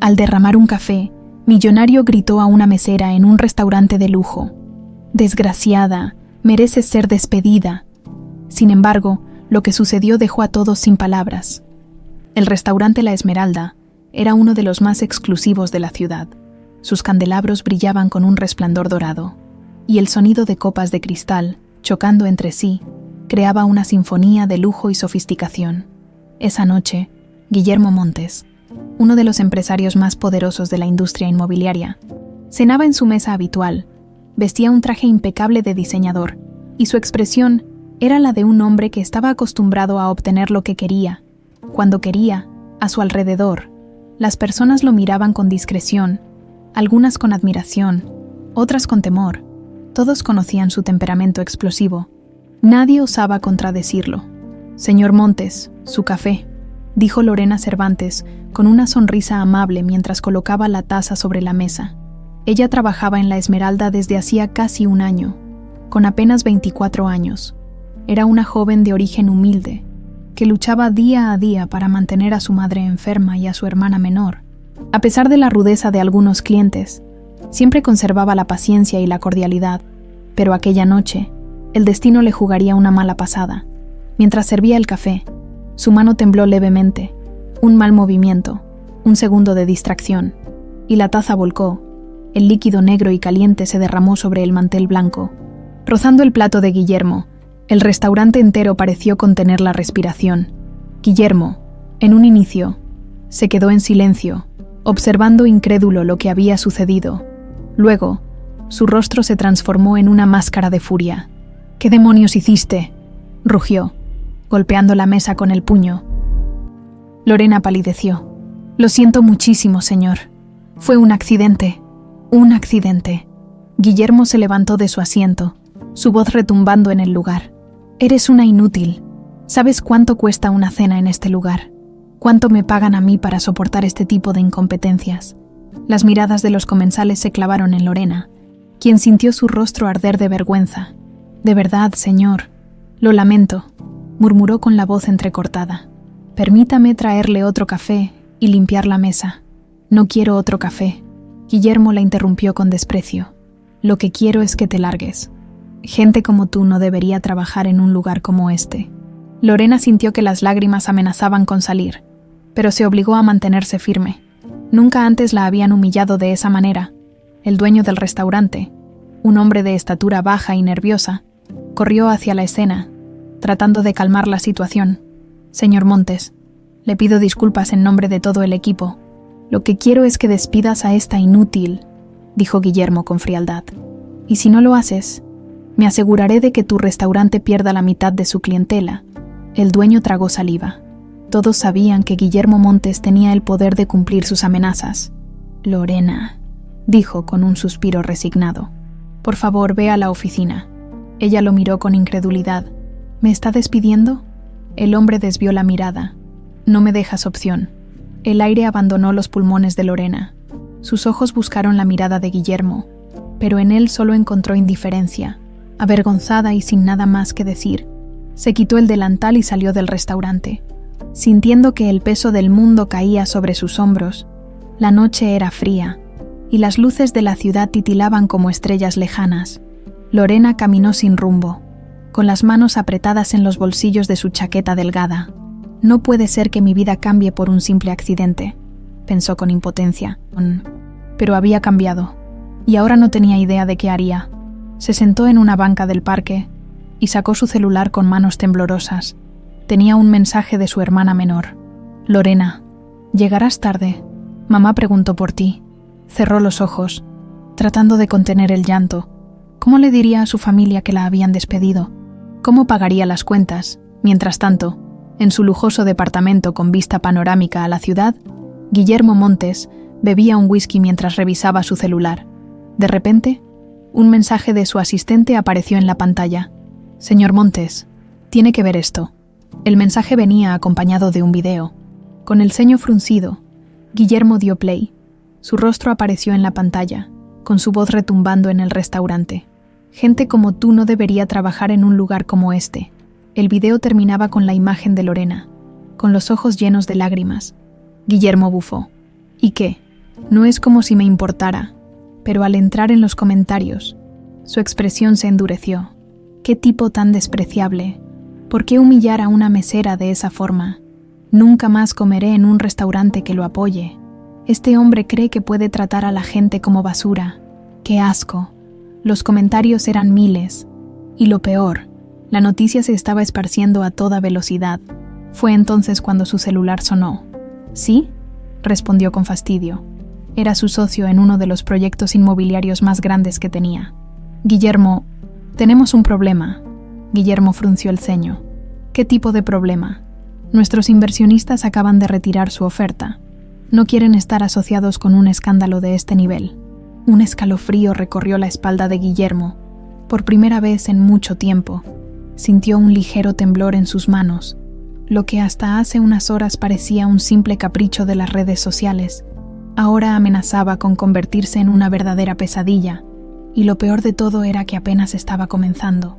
Al derramar un café, Millonario gritó a una mesera en un restaurante de lujo: «Desgraciada, mereces ser despedida». Sin embargo, lo que sucedió dejó a todos sin palabras. El restaurante La Esmeralda era uno de los más exclusivos de la ciudad. Sus candelabros brillaban con un resplandor dorado, y el sonido de copas de cristal, chocando entre sí, creaba una sinfonía de lujo y sofisticación. Esa noche, Guillermo Montes, uno de los empresarios más poderosos de la industria inmobiliaria, cenaba en su mesa habitual. Vestía un traje impecable de diseñador, y su expresión era la de un hombre que estaba acostumbrado a obtener lo que quería, cuando quería, a su alrededor. Las personas lo miraban con discreción, algunas con admiración, otras con temor. Todos conocían su temperamento explosivo. Nadie osaba contradecirlo. «Señor Montes, su café», dijo Lorena Cervantes con una sonrisa amable mientras colocaba la taza sobre la mesa. Ella trabajaba en La Esmeralda desde hacía casi un año, con apenas 24 años. Era una joven de origen humilde, que luchaba día a día para mantener a su madre enferma y a su hermana menor. A pesar de la rudeza de algunos clientes, siempre conservaba la paciencia y la cordialidad, pero aquella noche, el destino le jugaría una mala pasada. Mientras servía el café, su mano tembló levemente, un mal movimiento, un segundo de distracción, y la taza volcó. El líquido negro y caliente se derramó sobre el mantel blanco. Rozando el plato de Guillermo, el restaurante entero pareció contener la respiración. Guillermo, en un inicio, se quedó en silencio, observando incrédulo lo que había sucedido. Luego, su rostro se transformó en una máscara de furia. «¿Qué demonios hiciste?», rugió, golpeando la mesa con el puño. Lorena palideció. «Lo siento muchísimo, señor. Fue un accidente. Un accidente». Guillermo se levantó de su asiento, su voz retumbando en el lugar. «Eres una inútil. ¿Sabes cuánto cuesta una cena en este lugar? ¿Cuánto me pagan a mí para soportar este tipo de incompetencias?». Las miradas de los comensales se clavaron en Lorena, quien sintió su rostro arder de vergüenza. «De verdad, señor. Lo lamento», murmuró con la voz entrecortada. «Permítame traerle otro café y limpiar la mesa». «No quiero otro café». Guillermo la interrumpió con desprecio. «Lo que quiero es que te largues. Gente como tú no debería trabajar en un lugar como este». Lorena sintió que las lágrimas amenazaban con salir, pero se obligó a mantenerse firme. Nunca antes la habían humillado de esa manera. El dueño del restaurante, un hombre de estatura baja y nerviosa, corrió hacia la escena, tratando de calmar la situación. «Señor Montes, le pido disculpas en nombre de todo el equipo. Lo que quiero es que despidas a esta inútil», dijo Guillermo con frialdad. «Y si no lo haces, me aseguraré de que tu restaurante pierda la mitad de su clientela». El dueño tragó saliva. Todos sabían que Guillermo Montes tenía el poder de cumplir sus amenazas. «Lorena», dijo con un suspiro resignado, «por favor, ve a la oficina». Ella lo miró con incredulidad. «¿Me está despidiendo?». El hombre desvió la mirada. «No me dejas opción». El aire abandonó los pulmones de Lorena. Sus ojos buscaron la mirada de Guillermo, pero en él solo encontró indiferencia. Avergonzada y sin nada más que decir, se quitó el delantal y salió del restaurante. Sintiendo que el peso del mundo caía sobre sus hombros, la noche era fría, y las luces de la ciudad titilaban como estrellas lejanas. Lorena caminó sin rumbo, con las manos apretadas en los bolsillos de su chaqueta delgada. «No puede ser que mi vida cambie por un simple accidente», pensó con impotencia. Pero había cambiado, y ahora no tenía idea de qué haría. Se sentó en una banca del parque y sacó su celular con manos temblorosas. Tenía un mensaje de su hermana menor. «Lorena, llegarás tarde. Mamá preguntó por ti». Cerró los ojos, tratando de contener el llanto. ¿Cómo le diría a su familia que la habían despedido? ¿Cómo pagaría las cuentas? Mientras tanto, en su lujoso departamento con vista panorámica a la ciudad, Guillermo Montes bebía un whisky mientras revisaba su celular. De repente, un mensaje de su asistente apareció en la pantalla. «Señor Montes, tiene que ver esto». El mensaje venía acompañado de un video. Con el ceño fruncido, Guillermo dio play. Su rostro apareció en la pantalla, con su voz retumbando en el restaurante. «Gente como tú no debería trabajar en un lugar como este». El video terminaba con la imagen de Lorena, con los ojos llenos de lágrimas. Guillermo bufó. «¿Y qué? No es como si me importara, pero al entrar en los comentarios, su expresión se endureció. ¿Qué tipo tan despreciable? ¿Por qué humillar a una mesera de esa forma? Nunca más comeré en un restaurante que lo apoye. Este hombre cree que puede tratar a la gente como basura. ¡Qué asco! Los comentarios eran miles. Y lo peor, la noticia se estaba esparciendo a toda velocidad. Fue entonces cuando su celular sonó. ¿Sí?, respondió con fastidio. Era su socio en uno de los proyectos inmobiliarios más grandes que tenía. Guillermo, tenemos un problema. Guillermo frunció el ceño. ¿Qué tipo de problema? Nuestros inversionistas acaban de retirar su oferta. No quieren estar asociados con un escándalo de este nivel. Un escalofrío recorrió la espalda de Guillermo. Por primera vez en mucho tiempo, sintió un ligero temblor en sus manos. Lo que hasta hace unas horas parecía un simple capricho de las redes sociales, ahora amenazaba con convertirse en una verdadera pesadilla, y lo peor de todo era que apenas estaba comenzando.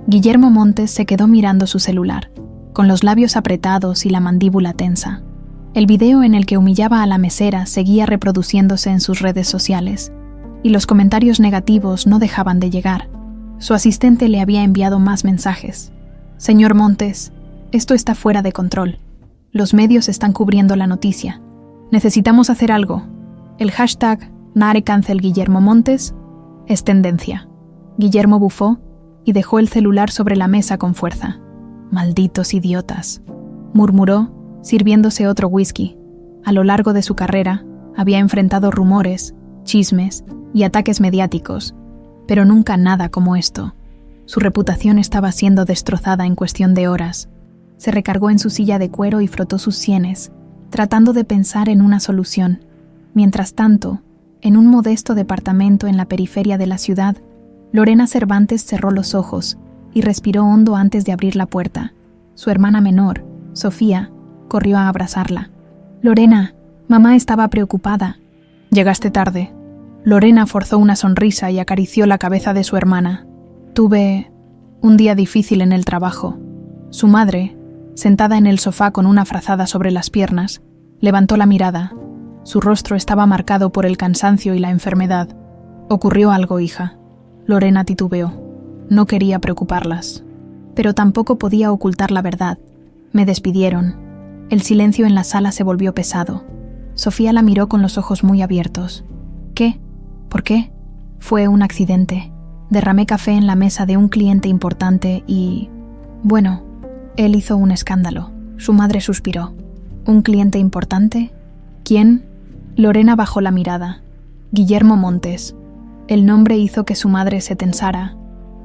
Guillermo Montes se quedó mirando su celular, con los labios apretados y la mandíbula tensa. El video en el que humillaba a la mesera seguía reproduciéndose en sus redes sociales, y los comentarios negativos no dejaban de llegar. Su asistente le había enviado más mensajes. «Señor Montes, esto está fuera de control. Los medios están cubriendo la noticia. Necesitamos hacer algo. El hashtag #NareCancelGuillermoMontes es tendencia». Guillermo bufó y dejó el celular sobre la mesa con fuerza. «Malditos idiotas», murmuró, sirviéndose otro whisky. A lo largo de su carrera, había enfrentado rumores, chismes y ataques mediáticos, pero nunca nada como esto. Su reputación estaba siendo destrozada en cuestión de horas. Se recargó en su silla de cuero y frotó sus sienes, tratando de pensar en una solución. Mientras tanto, en un modesto departamento en la periferia de la ciudad, Lorena Cervantes cerró los ojos y respiró hondo antes de abrir la puerta. Su hermana menor, Sofía, corrió a abrazarla. «Lorena, mamá estaba preocupada». «Llegaste tarde». Lorena forzó una sonrisa y acarició la cabeza de su hermana. «Tuve un día difícil en el trabajo». Su madre, sentada en el sofá con una frazada sobre las piernas, levantó la mirada. Su rostro estaba marcado por el cansancio y la enfermedad. «¿Ocurrió algo, hija?» Lorena titubeó. No quería preocuparlas, pero tampoco podía ocultar la verdad. «Me despidieron». El silencio en la sala se volvió pesado. Sofía la miró con los ojos muy abiertos. «¿Qué? ¿Por qué?» «Fue un accidente. Derramé café en la mesa de un cliente importante y... bueno, él hizo un escándalo». Su madre suspiró. «¿Un cliente importante? ¿Quién?» Lorena bajó la mirada. «Guillermo Montes». El nombre hizo que su madre se tensara.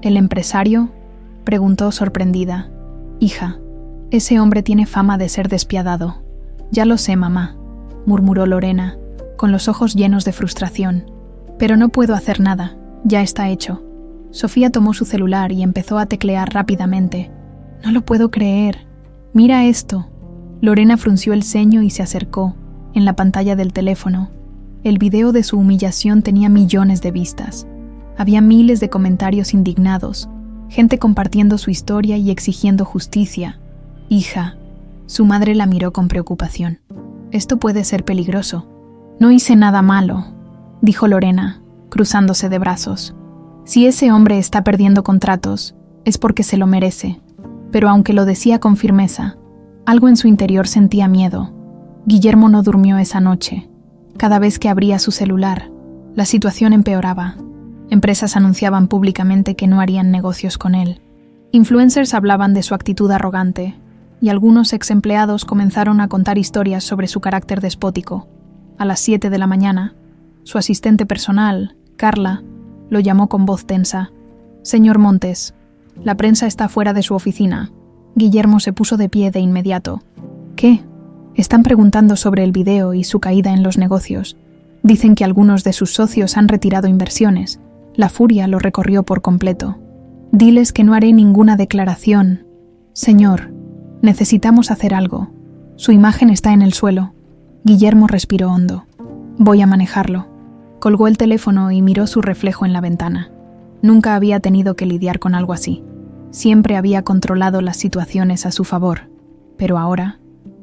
«¿El empresario?», preguntó sorprendida. «Hija, ese hombre tiene fama de ser despiadado». «Ya lo sé, mamá», murmuró Lorena, con los ojos llenos de frustración. «Pero no puedo hacer nada, ya está hecho». Sofía tomó su celular y empezó a teclear rápidamente. «No lo puedo creer. Mira esto». Lorena frunció el ceño y se acercó, en la pantalla del teléfono. El video de su humillación tenía millones de vistas. Había miles de comentarios indignados, gente compartiendo su historia y exigiendo justicia. «Hija», su madre la miró con preocupación. «Esto puede ser peligroso». «No hice nada malo», dijo Lorena, cruzándose de brazos. «Si ese hombre está perdiendo contratos, es porque se lo merece». Pero aunque lo decía con firmeza, algo en su interior sentía miedo. Guillermo no durmió esa noche. Cada vez que abría su celular, la situación empeoraba. Empresas anunciaban públicamente que no harían negocios con él. Influencers hablaban de su actitud arrogante, y algunos ex empleados comenzaron a contar historias sobre su carácter despótico. A las 7 de la mañana, su asistente personal, Carla, lo llamó con voz tensa. «Señor Montes, la prensa está fuera de su oficina». Guillermo se puso de pie de inmediato. «¿Qué?» «Están preguntando sobre el video y su caída en los negocios. Dicen que algunos de sus socios han retirado inversiones». La furia lo recorrió por completo. «Diles que no haré ninguna declaración». «Señor, necesitamos hacer algo. Su imagen está en el suelo». Guillermo respiró hondo. «Voy a manejarlo». Colgó el teléfono y miró su reflejo en la ventana. Nunca había tenido que lidiar con algo así. Siempre había controlado las situaciones a su favor, pero ahora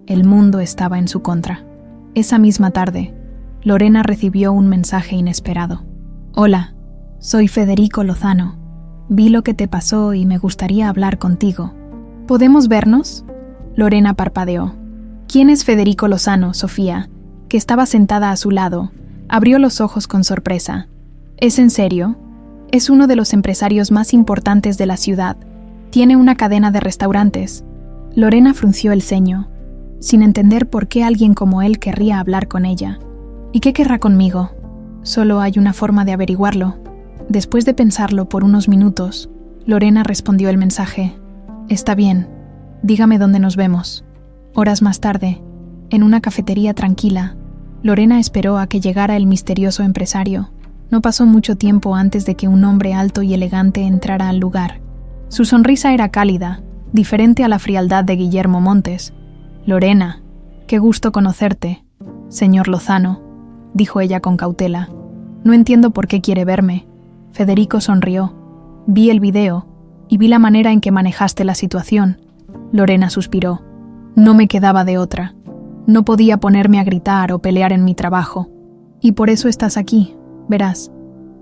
el mundo estaba en su contra. Esa misma tarde, Lorena recibió un mensaje inesperado. Hola, soy Federico Lozano. Vi lo que te pasó y me gustaría hablar contigo. ¿Podemos vernos? Lorena parpadeó. ¿Quién es Federico Lozano, Sofía? Que estaba sentada a su lado, abrió los ojos con sorpresa. ¿Es en serio? Es uno de los empresarios más importantes de la ciudad. Tiene una cadena de restaurantes. Lorena frunció el ceño, sin entender por qué alguien como él querría hablar con ella. ¿Y qué querrá conmigo? Solo hay una forma de averiguarlo. Después de pensarlo por unos minutos, Lorena respondió el mensaje. Está bien, dígame dónde nos vemos. Horas más tarde, en una cafetería tranquila, Lorena esperó a que llegara el misterioso empresario. No pasó mucho tiempo antes de que un hombre alto y elegante entrara al lugar. Su sonrisa era cálida, diferente a la frialdad de Guillermo Montes. Lorena, qué gusto conocerte, señor Lozano, dijo ella con cautela. No entiendo por qué quiere verme. Federico sonrió. Vi el video y vi la manera en que manejaste la situación. Lorena suspiró. No me quedaba de otra. No podía ponerme a gritar o pelear en mi trabajo. Y por eso estás aquí, verás.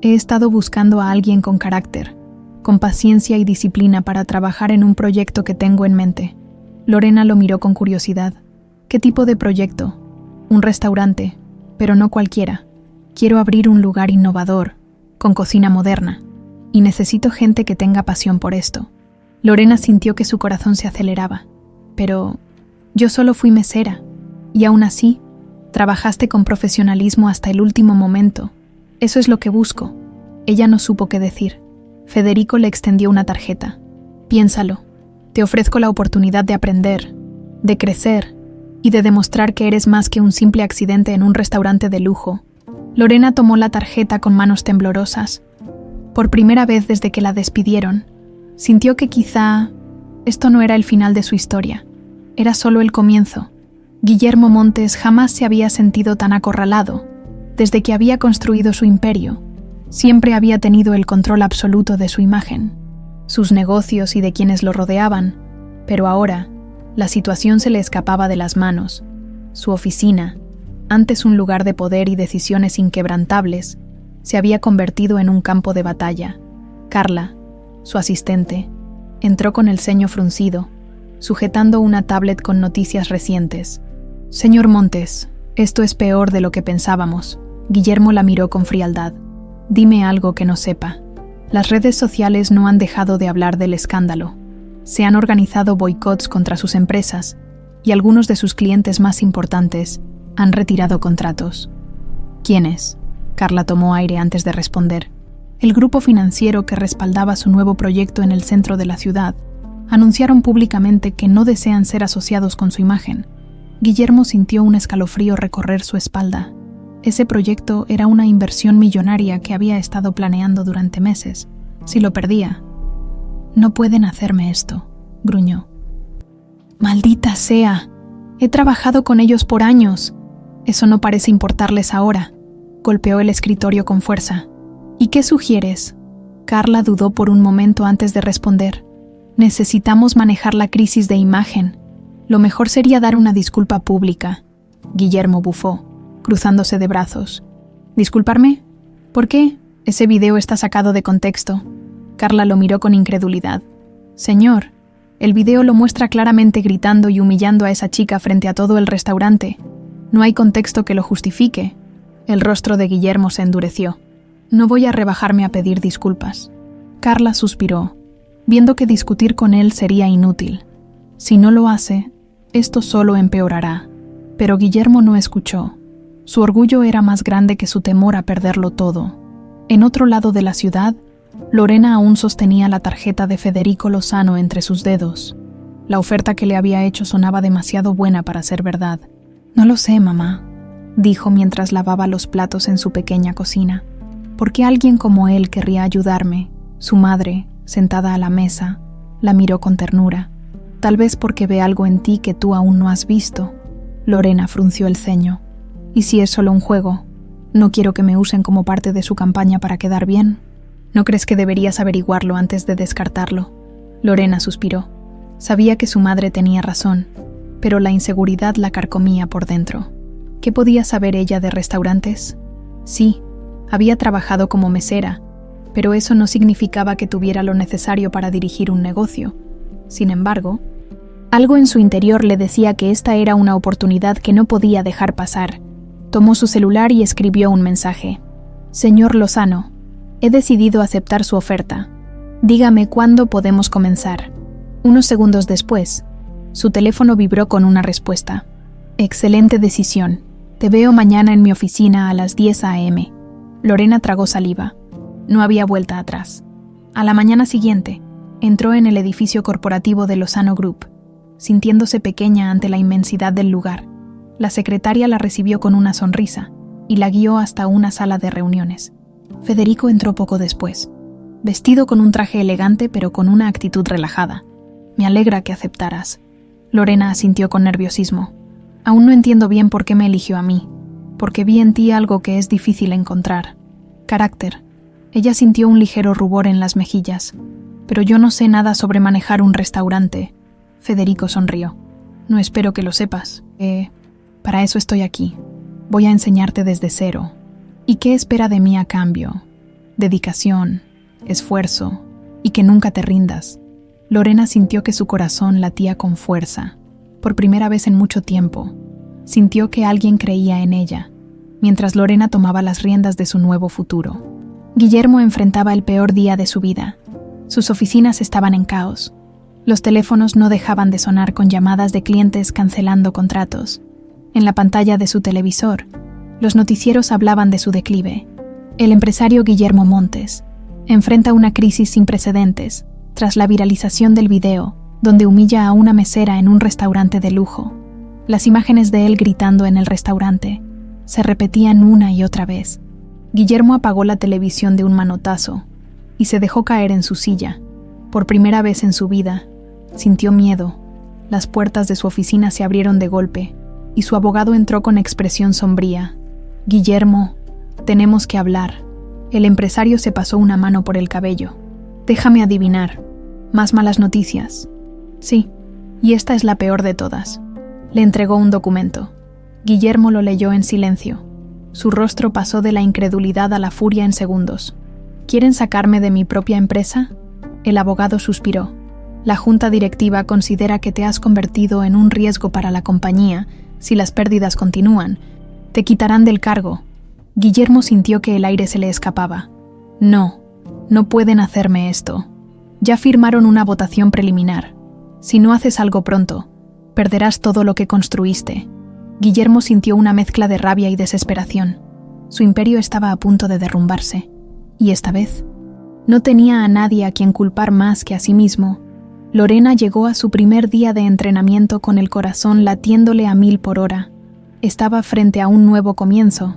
He estado buscando a alguien con carácter, con paciencia y disciplina para trabajar en un proyecto que tengo en mente. Lorena lo miró con curiosidad. ¿Qué tipo de proyecto? Un restaurante, pero no cualquiera. Quiero abrir un lugar innovador, con cocina moderna, y necesito gente que tenga pasión por esto. Lorena sintió que su corazón se aceleraba. Pero yo solo fui mesera, y aún así, trabajaste con profesionalismo hasta el último momento. Eso es lo que busco. Ella no supo qué decir. Federico le extendió una tarjeta. Piénsalo. Te ofrezco la oportunidad de aprender, de crecer y de demostrar que eres más que un simple accidente en un restaurante de lujo. Lorena tomó la tarjeta con manos temblorosas. Por primera vez desde que la despidieron, sintió que quizá esto no era el final de su historia. Era solo el comienzo. Guillermo Montes jamás se había sentido tan acorralado. Desde que había construido su imperio, siempre había tenido el control absoluto de su imagen, sus negocios y de quienes lo rodeaban, pero ahora la situación se le escapaba de las manos. Su oficina, antes un lugar de poder y decisiones inquebrantables, se había convertido en un campo de batalla. Carla, su asistente, entró con el ceño fruncido, sujetando una tablet con noticias recientes. Señor Montes, esto es peor de lo que pensábamos. Guillermo la miró con frialdad. Dime algo que no sepa. Las redes sociales no han dejado de hablar del escándalo. Se han organizado boicots contra sus empresas y algunos de sus clientes más importantes han retirado contratos. ¿Quiénes? Carla tomó aire antes de responder. El grupo financiero que respaldaba su nuevo proyecto en el centro de la ciudad anunciaron públicamente que no desean ser asociados con su imagen. Guillermo sintió un escalofrío recorrer su espalda. Ese proyecto era una inversión millonaria que había estado planeando durante meses. Si lo perdía... No pueden hacerme esto, gruñó. Maldita sea. He trabajado con ellos por años. Eso no parece importarles ahora. Golpeó el escritorio con fuerza. ¿Y qué sugieres? Carla dudó por un momento antes de responder. Necesitamos manejar la crisis de imagen. Lo mejor sería dar una disculpa pública. Guillermo bufó, cruzándose de brazos. ¿Disculparme? ¿Por qué? Ese video está sacado de contexto. Carla lo miró con incredulidad. Señor, el video lo muestra claramente gritando y humillando a esa chica frente a todo el restaurante. No hay contexto que lo justifique. El rostro de Guillermo se endureció. No voy a rebajarme a pedir disculpas. Carla suspiró, viendo que discutir con él sería inútil. Si no lo hace, esto solo empeorará. Pero Guillermo no escuchó. Su orgullo era más grande que su temor a perderlo todo. En otro lado de la ciudad, Lorena aún sostenía la tarjeta de Federico Lozano entre sus dedos. La oferta que le había hecho sonaba demasiado buena para ser verdad. No lo sé, mamá, dijo mientras lavaba los platos en su pequeña cocina. ¿Por qué alguien como él querría ayudarme? Su madre, sentada a la mesa, la miró con ternura. Tal vez porque ve algo en ti que tú aún no has visto. Lorena frunció el ceño. ¿Y si es solo un juego? No quiero que me usen como parte de su campaña para quedar bien. ¿No crees que deberías averiguarlo antes de descartarlo? Lorena suspiró. Sabía que su madre tenía razón, pero la inseguridad la carcomía por dentro. ¿Qué podía saber ella de restaurantes? Sí, había trabajado como mesera, pero eso no significaba que tuviera lo necesario para dirigir un negocio. Sin embargo, algo en su interior le decía que esta era una oportunidad que no podía dejar pasar. Tomó su celular y escribió un mensaje. Señor Lozano, he decidido aceptar su oferta. Dígame cuándo podemos comenzar. Unos segundos después, su teléfono vibró con una respuesta. Excelente decisión. Te veo mañana en mi oficina a las 10 a.m. Lorena tragó saliva. No había vuelta atrás. A la mañana siguiente, entró en el edificio corporativo de Lozano Group, sintiéndose pequeña ante la inmensidad del lugar. La secretaria la recibió con una sonrisa y la guió hasta una sala de reuniones. Federico entró poco después, vestido con un traje elegante pero con una actitud relajada. Me alegra que aceptaras. Lorena asintió con nerviosismo. Aún no entiendo bien por qué me eligió a mí, porque vi en ti algo que es difícil encontrar. Carácter. Ella sintió un ligero rubor en las mejillas. Pero yo no sé nada sobre manejar un restaurante. Federico sonrió. No espero que lo sepas. Para eso estoy aquí. Voy a enseñarte desde cero. ¿Y qué espera de mí a cambio? Dedicación, esfuerzo y que nunca te rindas. Lorena sintió que su corazón latía con fuerza. Por primera vez en mucho tiempo, sintió que alguien creía en ella, mientras Lorena tomaba las riendas de su nuevo futuro. Guillermo enfrentaba el peor día de su vida. Sus oficinas estaban en caos. Los teléfonos no dejaban de sonar con llamadas de clientes cancelando contratos. En la pantalla de su televisor, los noticieros hablaban de su declive. El empresario Guillermo Montes enfrenta una crisis sin precedentes tras la viralización del video donde humilla a una mesera en un restaurante de lujo. Las imágenes de él gritando en el restaurante se repetían una y otra vez. Guillermo apagó la televisión de un manotazo y se dejó caer en su silla. Por primera vez en su vida, sintió miedo. Las puertas de su oficina se abrieron de golpe y su abogado entró con expresión sombría. Guillermo, tenemos que hablar. El empresario se pasó una mano por el cabello. Déjame adivinar. ¿Más malas noticias? Sí, y esta es la peor de todas. Le entregó un documento. Guillermo lo leyó en silencio. Su rostro pasó de la incredulidad a la furia en segundos. ¿Quieren sacarme de mi propia empresa? El abogado suspiró. La junta directiva considera que te has convertido en un riesgo para la compañía. Si las pérdidas continúan, te quitarán del cargo. Guillermo sintió que el aire se le escapaba. No pueden hacerme esto. Ya firmaron una votación preliminar. Si no haces algo pronto, perderás todo lo que construiste. Guillermo sintió una mezcla de rabia y desesperación. Su imperio estaba a punto de derrumbarse. Y esta vez, no tenía a nadie a quien culpar más que a sí mismo. Lorena llegó a su primer día de entrenamiento con el corazón latiéndole a 1000 por hora. Estaba frente a un nuevo comienzo,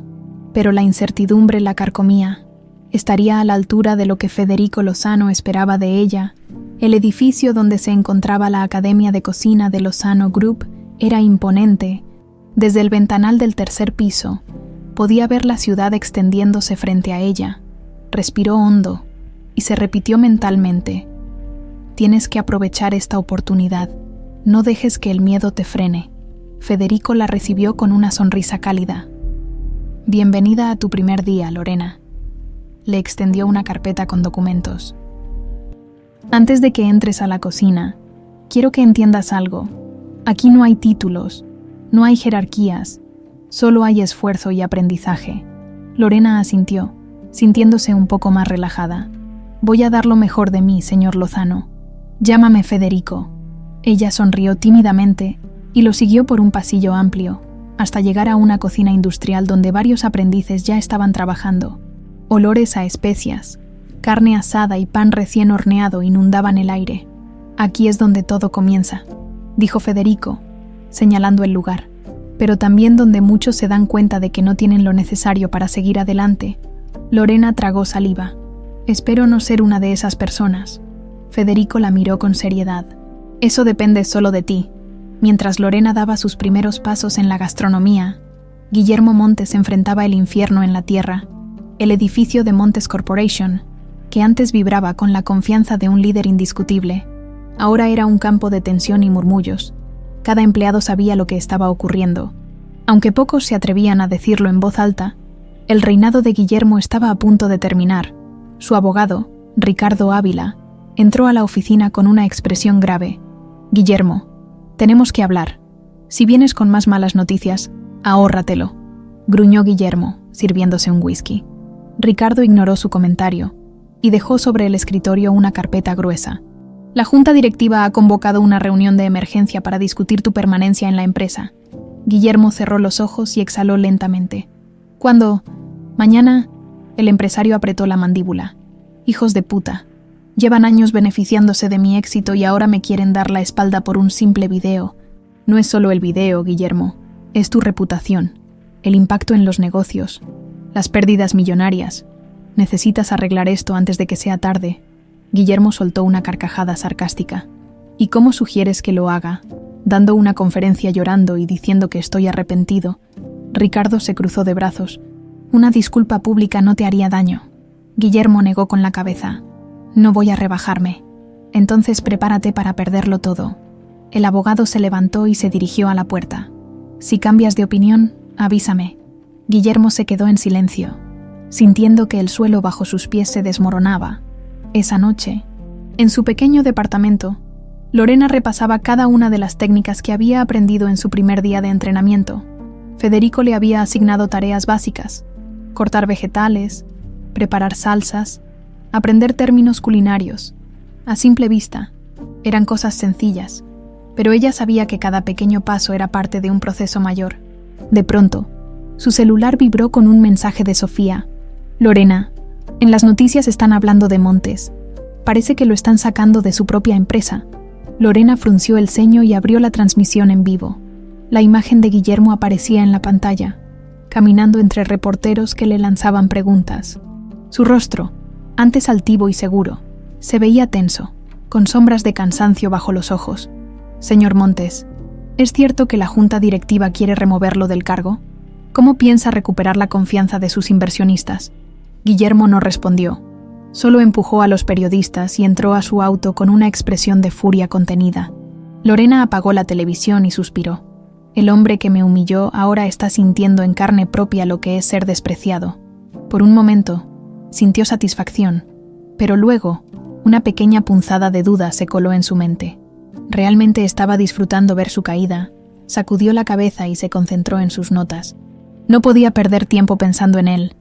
pero la incertidumbre la carcomía. Estaría a la altura de lo que Federico Lozano esperaba de ella. El edificio donde se encontraba la Academia de Cocina de Lozano Group era imponente. Desde el ventanal del tercer piso, podía ver la ciudad extendiéndose frente a ella. Respiró hondo y se repitió mentalmente: tienes que aprovechar esta oportunidad. No dejes que el miedo te frene. Federico la recibió con una sonrisa cálida. Bienvenida a tu primer día, Lorena. Le extendió una carpeta con documentos. Antes de que entres a la cocina, quiero que entiendas algo. Aquí no hay títulos, no hay jerarquías, solo hay esfuerzo y aprendizaje. Lorena asintió, sintiéndose un poco más relajada. Voy a dar lo mejor de mí, señor Lozano. Llámame Federico. Ella sonrió tímidamente y lo siguió por un pasillo amplio, hasta llegar a una cocina industrial donde varios aprendices ya estaban trabajando. Olores a especias, carne asada y pan recién horneado inundaban el aire. Aquí es donde todo comienza, dijo Federico, señalando el lugar, pero también donde muchos se dan cuenta de que no tienen lo necesario para seguir adelante. Lorena tragó saliva. Espero no ser una de esas personas. Federico la miró con seriedad. Eso depende solo de ti. Mientras Lorena daba sus primeros pasos en la gastronomía, Guillermo Montes enfrentaba el infierno en la tierra. El edificio de Montes Corporation, que antes vibraba con la confianza de un líder indiscutible, ahora era un campo de tensión y murmullos. Cada empleado sabía lo que estaba ocurriendo. Aunque pocos se atrevían a decirlo en voz alta, el reinado de Guillermo estaba a punto de terminar. Su abogado, Ricardo Ávila, entró a la oficina con una expresión grave. «Guillermo, tenemos que hablar. Si vienes con más malas noticias, ahórratelo», gruñó Guillermo, sirviéndose un whisky. Ricardo ignoró su comentario y dejó sobre el escritorio una carpeta gruesa. «La junta directiva ha convocado una reunión de emergencia para discutir tu permanencia en la empresa». Guillermo cerró los ojos y exhaló lentamente. «¿Cuándo? Mañana». El empresario apretó la mandíbula. «Hijos de puta. Llevan años beneficiándose de mi éxito y ahora me quieren dar la espalda por un simple video». «No es solo el video, Guillermo. Es tu reputación, el impacto en los negocios, las pérdidas millonarias. Necesitas arreglar esto antes de que sea tarde». Guillermo soltó una carcajada sarcástica. «¿Y cómo sugieres que lo haga? Dando una conferencia llorando y diciendo que estoy arrepentido». Ricardo se cruzó de brazos. «Una disculpa pública no te haría daño». Guillermo negó con la cabeza. «No voy a rebajarme. Entonces prepárate para perderlo todo». El abogado se levantó y se dirigió a la puerta. «Si cambias de opinión, avísame». Guillermo se quedó en silencio, sintiendo que el suelo bajo sus pies se desmoronaba. Esa noche, en su pequeño departamento, Lorena repasaba cada una de las técnicas que había aprendido en su primer día de entrenamiento. Federico le había asignado tareas básicas: cortar vegetales, preparar salsas, aprender términos culinarios. A simple vista, eran cosas sencillas, pero ella sabía que cada pequeño paso era parte de un proceso mayor. De pronto, su celular vibró con un mensaje de Sofía. «Lorena, en las noticias están hablando de Montes. Parece que lo están sacando de su propia empresa». Lorena frunció el ceño y abrió la transmisión en vivo. La imagen de Guillermo aparecía en la pantalla, caminando entre reporteros que le lanzaban preguntas. Su rostro, antes altivo y seguro, se veía tenso, con sombras de cansancio bajo los ojos. «Señor Montes, ¿es cierto que la junta directiva quiere removerlo del cargo? ¿Cómo piensa recuperar la confianza de sus inversionistas?» Guillermo no respondió. Solo empujó a los periodistas y entró a su auto con una expresión de furia contenida. Lorena apagó la televisión y suspiró. «El hombre que me humilló ahora está sintiendo en carne propia lo que es ser despreciado». Por un momento, sintió satisfacción, pero luego, una pequeña punzada de duda se coló en su mente. Realmente estaba disfrutando ver su caída. Sacudió la cabeza y se concentró en sus notas. No podía perder tiempo pensando en él.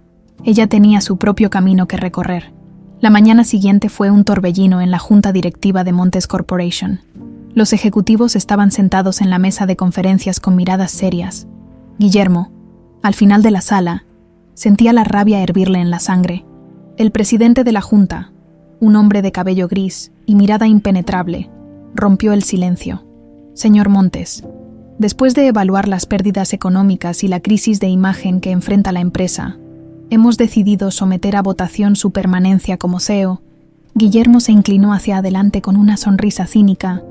Ella tenía su propio camino que recorrer. La mañana siguiente fue un torbellino en la junta directiva de Montes Corporation. Los ejecutivos estaban sentados en la mesa de conferencias con miradas serias. Guillermo, al final de la sala, sentía la rabia hervirle en la sangre. El presidente de la junta, un hombre de cabello gris y mirada impenetrable, rompió el silencio. «Señor Montes, después de evaluar las pérdidas económicas y la crisis de imagen que enfrenta la empresa, hemos decidido someter a votación su permanencia como CEO». Guillermo se inclinó hacia adelante con una sonrisa cínica.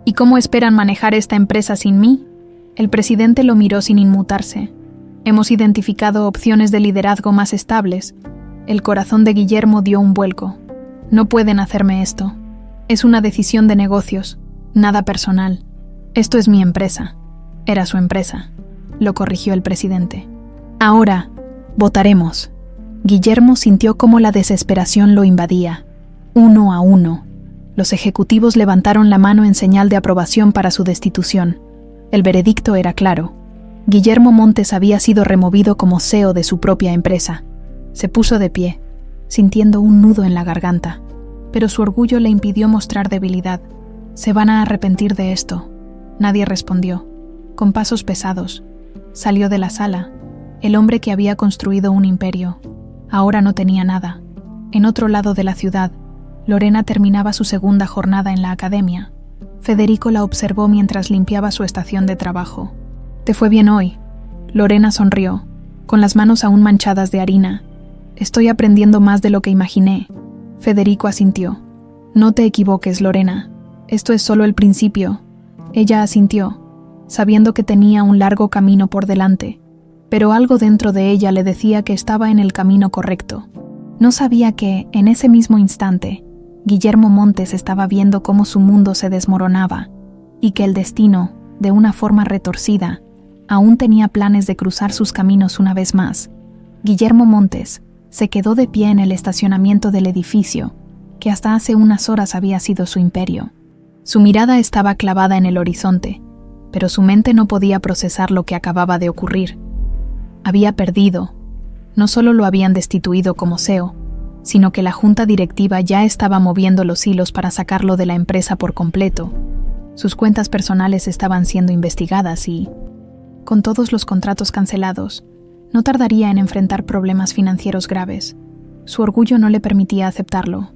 «¿Y cómo esperan manejar esta empresa sin mí?». El presidente lo miró sin inmutarse. «Hemos identificado opciones de liderazgo más estables». El corazón de Guillermo dio un vuelco. «No pueden hacerme esto. Es una decisión de negocios, nada personal. Esto es mi empresa». Era su empresa, lo corrigió el presidente. «Ahora, votaremos». Guillermo sintió cómo la desesperación lo invadía. Uno a uno, los ejecutivos levantaron la mano en señal de aprobación para su destitución. El veredicto era claro. Guillermo Montes había sido removido como CEO de su propia empresa. Se puso de pie, sintiendo un nudo en la garganta, pero su orgullo le impidió mostrar debilidad. «Se van a arrepentir de esto». Nadie respondió. Con pasos pesados, salió de la sala. El hombre que había construido un imperio, ahora no tenía nada. En otro lado de la ciudad, Lorena terminaba su segunda jornada en la academia. Federico la observó mientras limpiaba su estación de trabajo. «¿Te fue bien hoy?». Lorena sonrió, con las manos aún manchadas de harina. «Estoy aprendiendo más de lo que imaginé». Federico asintió. «No te equivoques, Lorena. Esto es solo el principio». Ella asintió, sabiendo que tenía un largo camino por delante, pero algo dentro de ella le decía que estaba en el camino correcto. No sabía que, en ese mismo instante, Guillermo Montes estaba viendo cómo su mundo se desmoronaba y que el destino, de una forma retorcida, Aún tenía planes de cruzar sus caminos una vez más. Guillermo Montes se quedó de pie en el estacionamiento del edificio, que hasta hace unas horas había sido su imperio. Su mirada estaba clavada en el horizonte, pero su mente no podía procesar lo que acababa de ocurrir. Había perdido. No solo lo habían destituido como CEO, sino que la junta directiva ya estaba moviendo los hilos para sacarlo de la empresa por completo. Sus cuentas personales estaban siendo investigadas y, con todos los contratos cancelados, no tardaría en enfrentar problemas financieros graves. Su orgullo no le permitía aceptarlo,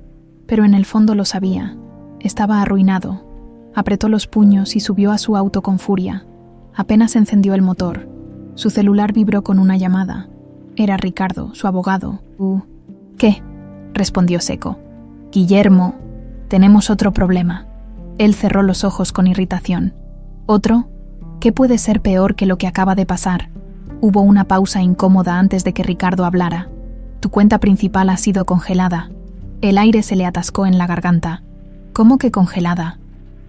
pero en el fondo lo sabía. Estaba arruinado. Apretó los puños y subió a su auto con furia. Apenas encendió el motor. Su celular vibró con una llamada. Era Ricardo, su abogado. ¿Qué?, respondió seco. Guillermo, tenemos otro problema. Él cerró los ojos con irritación. ¿Otro? ¿Qué puede ser peor que lo que acaba de pasar? Hubo una pausa incómoda antes de que Ricardo hablara. Tu cuenta principal ha sido congelada. El aire se le atascó en la garganta. ¿Cómo que congelada?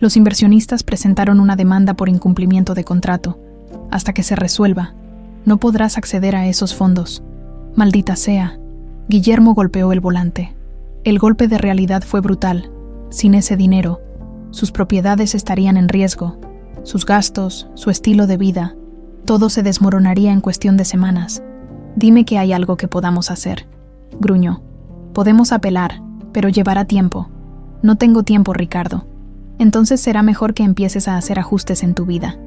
Los inversionistas presentaron una demanda por incumplimiento de contrato. Hasta que se resuelva, no podrás acceder a esos fondos. Maldita sea. Guillermo golpeó el volante. El golpe de realidad fue brutal. Sin ese dinero, sus propiedades estarían en riesgo. Sus gastos, su estilo de vida, todo se desmoronaría en cuestión de semanas. Dime que hay algo que podamos hacer, gruñó. Podemos apelar, pero llevará tiempo. No tengo tiempo, Ricardo. Entonces será mejor que empieces a hacer ajustes en tu vida.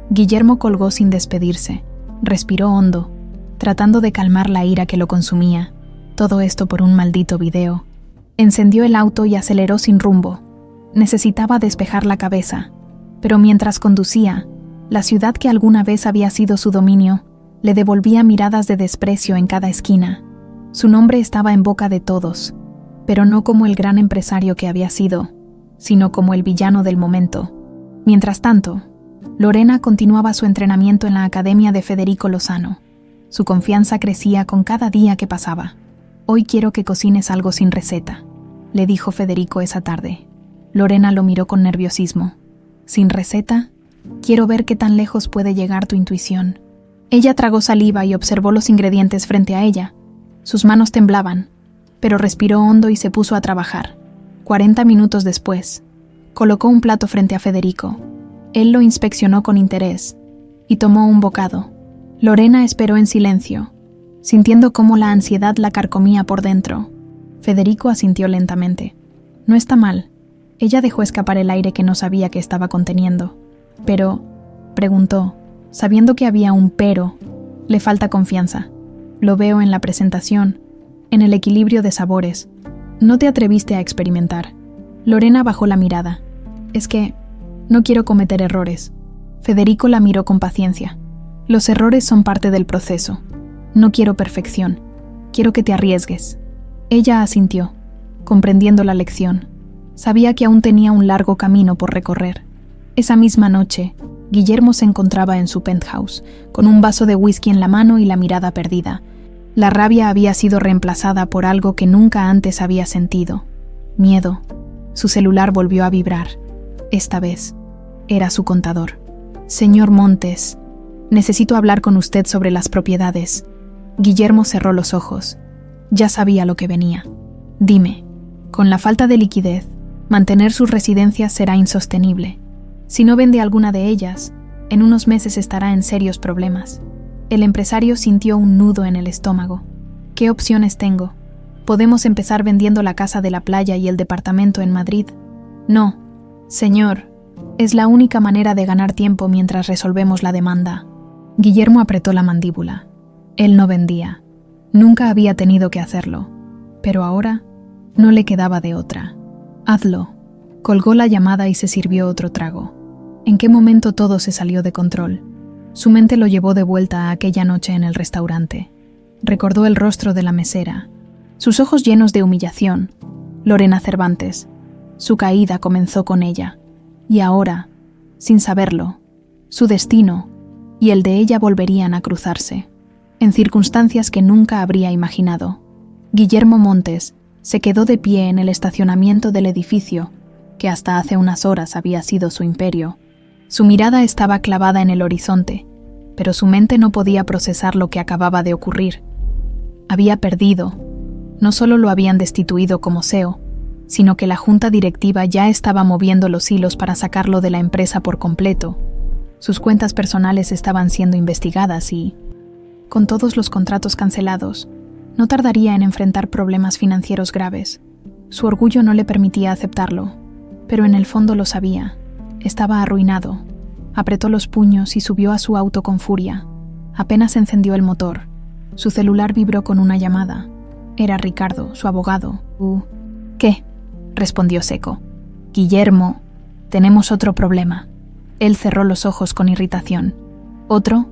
Guillermo colgó sin despedirse. Respiró hondo, tratando de calmar la ira que lo consumía. Todo esto por un maldito video. Encendió el auto y aceleró sin rumbo. Necesitaba despejar la cabeza. Pero mientras conducía, la ciudad que alguna vez había sido su dominio le devolvía miradas de desprecio en cada esquina. Su nombre estaba en boca de todos, pero no como el gran empresario que había sido, sino como el villano del momento. Mientras tanto, Lorena continuaba su entrenamiento en la academia de Federico Lozano. Su confianza crecía con cada día que pasaba. Hoy quiero que cocines algo sin receta, le dijo Federico esa tarde. Lorena lo miró con nerviosismo. ¿Sin receta? Quiero ver qué tan lejos puede llegar tu intuición. Ella tragó saliva y observó los ingredientes frente a ella. Sus manos temblaban, pero respiró hondo y se puso a trabajar. 40 minutos después, colocó un plato frente a Federico. Él lo inspeccionó con interés y tomó un bocado. Lorena esperó en silencio, sintiendo cómo la ansiedad la carcomía por dentro. Federico asintió lentamente. No está mal. Ella dejó escapar el aire que no sabía que estaba conteniendo. Pero, preguntó, sabiendo que había un pero, le falta confianza. Lo veo en la presentación, en el equilibrio de sabores. No te atreviste a experimentar. Lorena bajó la mirada. Es que no quiero cometer errores. Federico la miró con paciencia. Los errores son parte del proceso. No quiero perfección. Quiero que te arriesgues. Ella asintió, comprendiendo la lección. Sabía que aún tenía un largo camino por recorrer. Esa misma noche, Guillermo se encontraba en su penthouse, con un vaso de whisky en la mano y la mirada perdida. La rabia había sido reemplazada por algo que nunca antes había sentido: miedo. Su celular volvió a vibrar. Esta vez, era su contador. Señor Montes, necesito hablar con usted sobre las propiedades. Guillermo cerró los ojos. Ya sabía lo que venía. Dime, con la falta de liquidez, mantener sus residencias será insostenible. Si no vende alguna de ellas, en unos meses estará en serios problemas. El empresario sintió un nudo en el estómago. ¿Qué opciones tengo? ¿Podemos empezar vendiendo la casa de la playa y el departamento en Madrid? No, señor. Es la única manera de ganar tiempo mientras resolvemos la demanda. Guillermo apretó la mandíbula. Él no vendía. Nunca había tenido que hacerlo. Pero ahora no le quedaba de otra. Hazlo. Colgó la llamada y se sirvió otro trago. ¿En qué momento todo se salió de control? Su mente lo llevó de vuelta a aquella noche en el restaurante. Recordó el rostro de la mesera, sus ojos llenos de humillación. Lorena Cervantes. Su caída comenzó con ella. Y ahora, sin saberlo, su destino y el de ella volverían a cruzarse, en circunstancias que nunca habría imaginado. Guillermo Montes se quedó de pie en el estacionamiento del edificio que hasta hace unas horas había sido su imperio. Su mirada estaba clavada en el horizonte, pero su mente no podía procesar lo que acababa de ocurrir. Había perdido. No solo lo habían destituido como CEO, sino que la junta directiva ya estaba moviendo los hilos para sacarlo de la empresa por completo. Sus cuentas personales estaban siendo investigadas y, con todos los contratos cancelados, no tardaría en enfrentar problemas financieros graves. Su orgullo no le permitía aceptarlo, pero en el fondo lo sabía. Estaba arruinado. Apretó los puños y subió a su auto con furia. Apenas encendió el motor. Su celular vibró con una llamada. Era Ricardo, su abogado. ¿Qué?, respondió seco. Guillermo, tenemos otro problema. Él cerró los ojos con irritación. ¿Otro?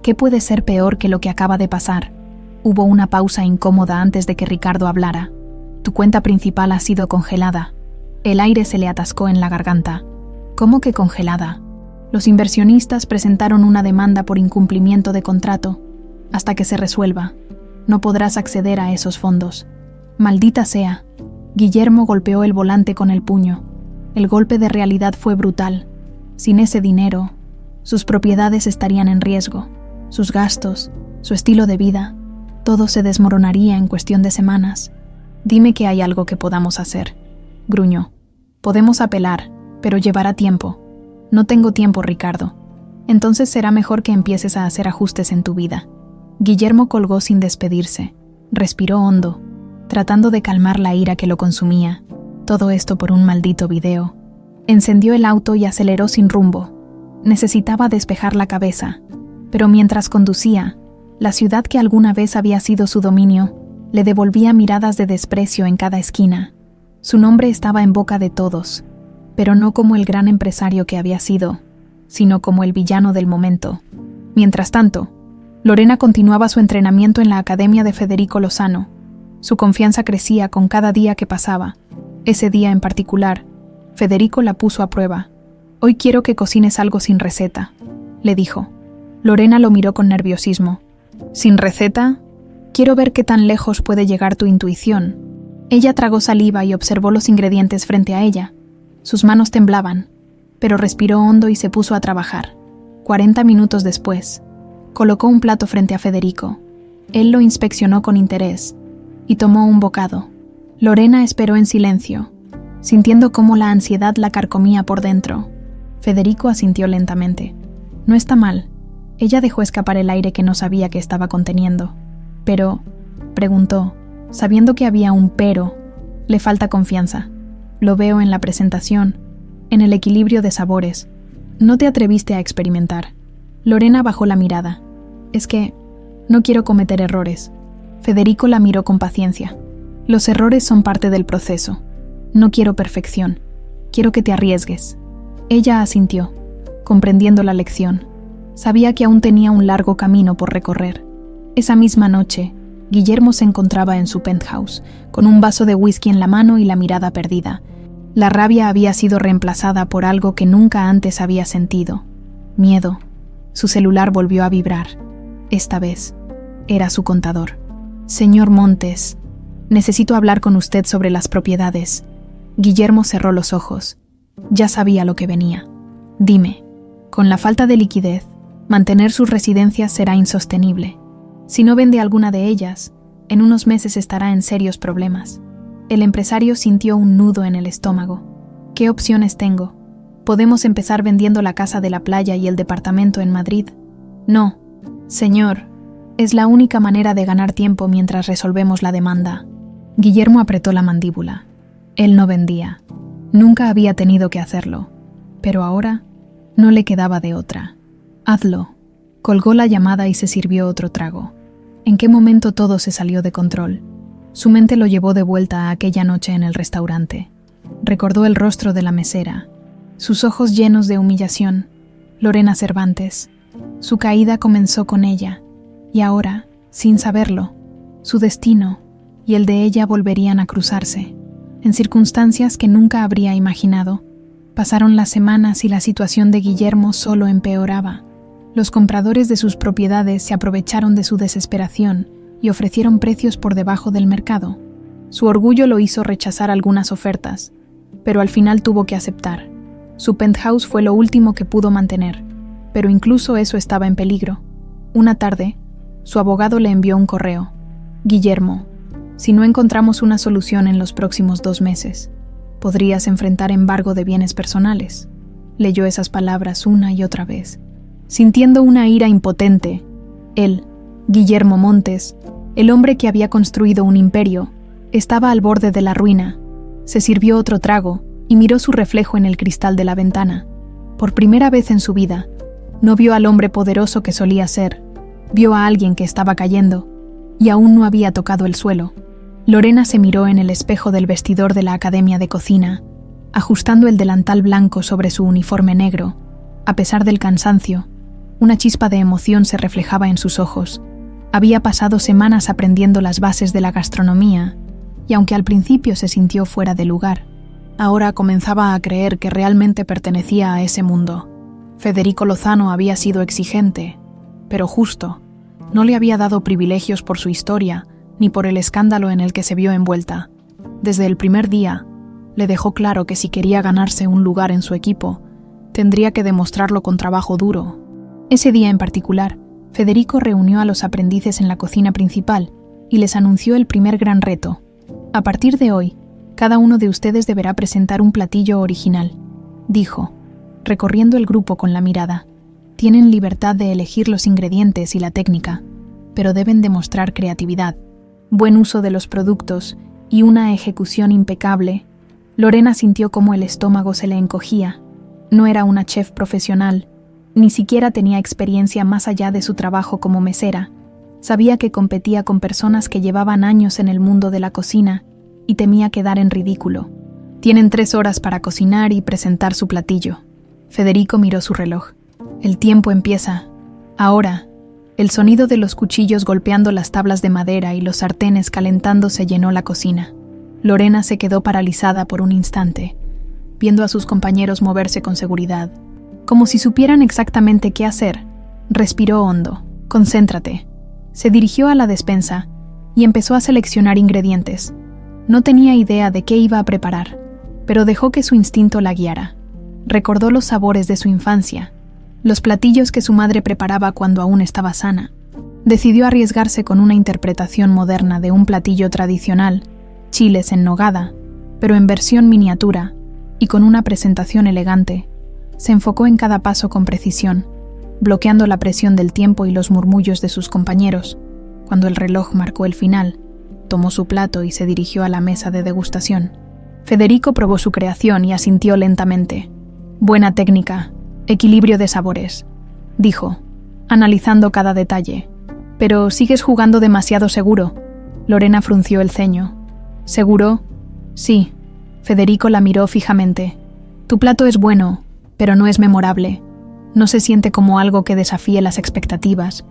¿Qué puede ser peor que lo que acaba de pasar? Hubo una pausa incómoda antes de que Ricardo hablara. Tu cuenta principal ha sido congelada. El aire se le atascó en la garganta. ¿Cómo que congelada? Los inversionistas presentaron una demanda por incumplimiento de contrato. Hasta que se resuelva, no podrás acceder a esos fondos. Maldita sea. Guillermo golpeó el volante con el puño. El golpe de realidad fue brutal. Sin ese dinero, sus propiedades estarían en riesgo, sus gastos, su estilo de vida. Todo se desmoronaría en cuestión de semanas. Dime que hay algo que podamos hacer, gruñó. Podemos apelar, pero llevará tiempo. No tengo tiempo, Ricardo. Entonces será mejor que empieces a hacer ajustes en tu vida. Guillermo colgó sin despedirse. Respiró hondo, tratando de calmar la ira que lo consumía. Todo esto por un maldito video. Encendió el auto y aceleró sin rumbo. Necesitaba despejar la cabeza, pero mientras conducía, la ciudad que alguna vez había sido su dominio le devolvía miradas de desprecio en cada esquina. Su nombre estaba en boca de todos, pero no como el gran empresario que había sido, sino como el villano del momento. Mientras tanto, Lorena continuaba su entrenamiento en la Academia de Federico Lozano. Su confianza crecía con cada día que pasaba. Ese día en particular, Federico la puso a prueba. Hoy quiero que cocines algo sin receta, le dijo. Lorena lo miró con nerviosismo. ¿Sin receta? Quiero ver qué tan lejos puede llegar tu intuición. Ella tragó saliva y observó los ingredientes frente a ella. Sus manos temblaban, pero respiró hondo y se puso a trabajar. 40 minutos después, colocó un plato frente a Federico. Él lo inspeccionó con interés y tomó un bocado. Lorena esperó en silencio, sintiendo cómo la ansiedad la carcomía por dentro. Federico asintió lentamente. No está mal. Ella dejó escapar el aire que no sabía que estaba conteniendo. Pero, preguntó, sabiendo que había un pero, le falta confianza. Lo veo en la presentación, en el equilibrio de sabores. No te atreviste a experimentar. Lorena bajó la mirada. Es que no quiero cometer errores. Federico la miró con paciencia. Los errores son parte del proceso. No quiero perfección. Quiero que te arriesgues. Ella asintió, comprendiendo la lección. Sabía que aún tenía un largo camino por recorrer. Esa misma noche, Guillermo se encontraba en su penthouse, con un vaso de whisky en la mano y la mirada perdida. La rabia había sido reemplazada por algo que nunca antes había sentido: miedo. Su celular volvió a vibrar. Esta vez, era su contador. Señor Montes, necesito hablar con usted sobre las propiedades. Guillermo cerró los ojos. Ya sabía lo que venía. Dime, con la falta de liquidez, mantener sus residencias será insostenible. Si no vende alguna de ellas, en unos meses estará en serios problemas. El empresario sintió un nudo en el estómago. ¿Qué opciones tengo? ¿Podemos empezar vendiendo la casa de la playa y el departamento en Madrid? No, señor. Es la única manera de ganar tiempo mientras resolvemos la demanda. Guillermo apretó la mandíbula. Él no vendía. Nunca había tenido que hacerlo. Pero ahora no le quedaba de otra. Hazlo. Colgó la llamada y se sirvió otro trago. ¿En qué momento todo se salió de control? Su mente lo llevó de vuelta a aquella noche en el restaurante. Recordó el rostro de la mesera, sus ojos llenos de humillación. Lorena Cervantes. Su caída comenzó con ella, y ahora, sin saberlo, su destino y el de ella volverían a cruzarse, en circunstancias que nunca habría imaginado. Pasaron las semanas y la situación de Guillermo solo empeoraba. Los compradores de sus propiedades se aprovecharon de su desesperación y ofrecieron precios por debajo del mercado. Su orgullo lo hizo rechazar algunas ofertas, pero al final tuvo que aceptar. Su penthouse fue lo último que pudo mantener, pero incluso eso estaba en peligro. Una tarde, su abogado le envió un correo. Guillermo, si no encontramos una solución en los próximos 2 meses, podrías enfrentar embargo de bienes personales. Leyó esas palabras una y otra vez, sintiendo una ira impotente. Él, Guillermo Montes, el hombre que había construido un imperio, estaba al borde de la ruina. Se sirvió otro trago y miró su reflejo en el cristal de la ventana. Por primera vez en su vida, no vio al hombre poderoso que solía ser, vio a alguien que estaba cayendo y aún no había tocado el suelo. Lorena se miró en el espejo del vestidor de la academia de cocina, ajustando el delantal blanco sobre su uniforme negro. A pesar del cansancio, una chispa de emoción se reflejaba en sus ojos. Había pasado semanas aprendiendo las bases de la gastronomía, y aunque al principio se sintió fuera de lugar, ahora comenzaba a creer que realmente pertenecía a ese mundo. Federico Lozano había sido exigente, pero justo. No le había dado privilegios por su historia, ni por el escándalo en el que se vio envuelta. Desde el primer día, le dejó claro que si quería ganarse un lugar en su equipo, tendría que demostrarlo con trabajo duro. Ese día en particular, Federico reunió a los aprendices en la cocina principal y les anunció el primer gran reto. A partir de hoy, cada uno de ustedes deberá presentar un platillo original, dijo, recorriendo el grupo con la mirada. Tienen libertad de elegir los ingredientes y la técnica, pero deben demostrar creatividad, buen uso de los productos y una ejecución impecable. Lorena sintió cómo el estómago se le encogía. No era una chef profesional, ni siquiera tenía experiencia más allá de su trabajo como mesera. Sabía que competía con personas que llevaban años en el mundo de la cocina y temía quedar en ridículo. Tienen 3 horas para cocinar y presentar su platillo. Federico miró su reloj. El tiempo empieza. Ahora. El sonido de los cuchillos golpeando las tablas de madera y los sartenes calentándose llenó la cocina. Lorena se quedó paralizada por un instante, viendo a sus compañeros moverse con seguridad, como si supieran exactamente qué hacer. Respiró hondo. Concéntrate. Se dirigió a la despensa y empezó a seleccionar ingredientes. No tenía idea de qué iba a preparar, pero dejó que su instinto la guiara. Recordó los sabores de su infancia, los platillos que su madre preparaba cuando aún estaba sana. Decidió arriesgarse con una interpretación moderna de un platillo tradicional, chiles en nogada, pero en versión miniatura y con una presentación elegante. Se enfocó en cada paso con precisión, bloqueando la presión del tiempo y los murmullos de sus compañeros. Cuando el reloj marcó el final, tomó su plato y se dirigió a la mesa de degustación. Federico probó su creación y asintió lentamente. Buena técnica, equilibrio de sabores, dijo, analizando cada detalle. Pero sigues jugando demasiado seguro. Lorena frunció el ceño. ¿Seguro? Sí. Federico la miró fijamente. Tu plato es bueno, pero no es memorable. No se siente como algo que desafíe las expectativas.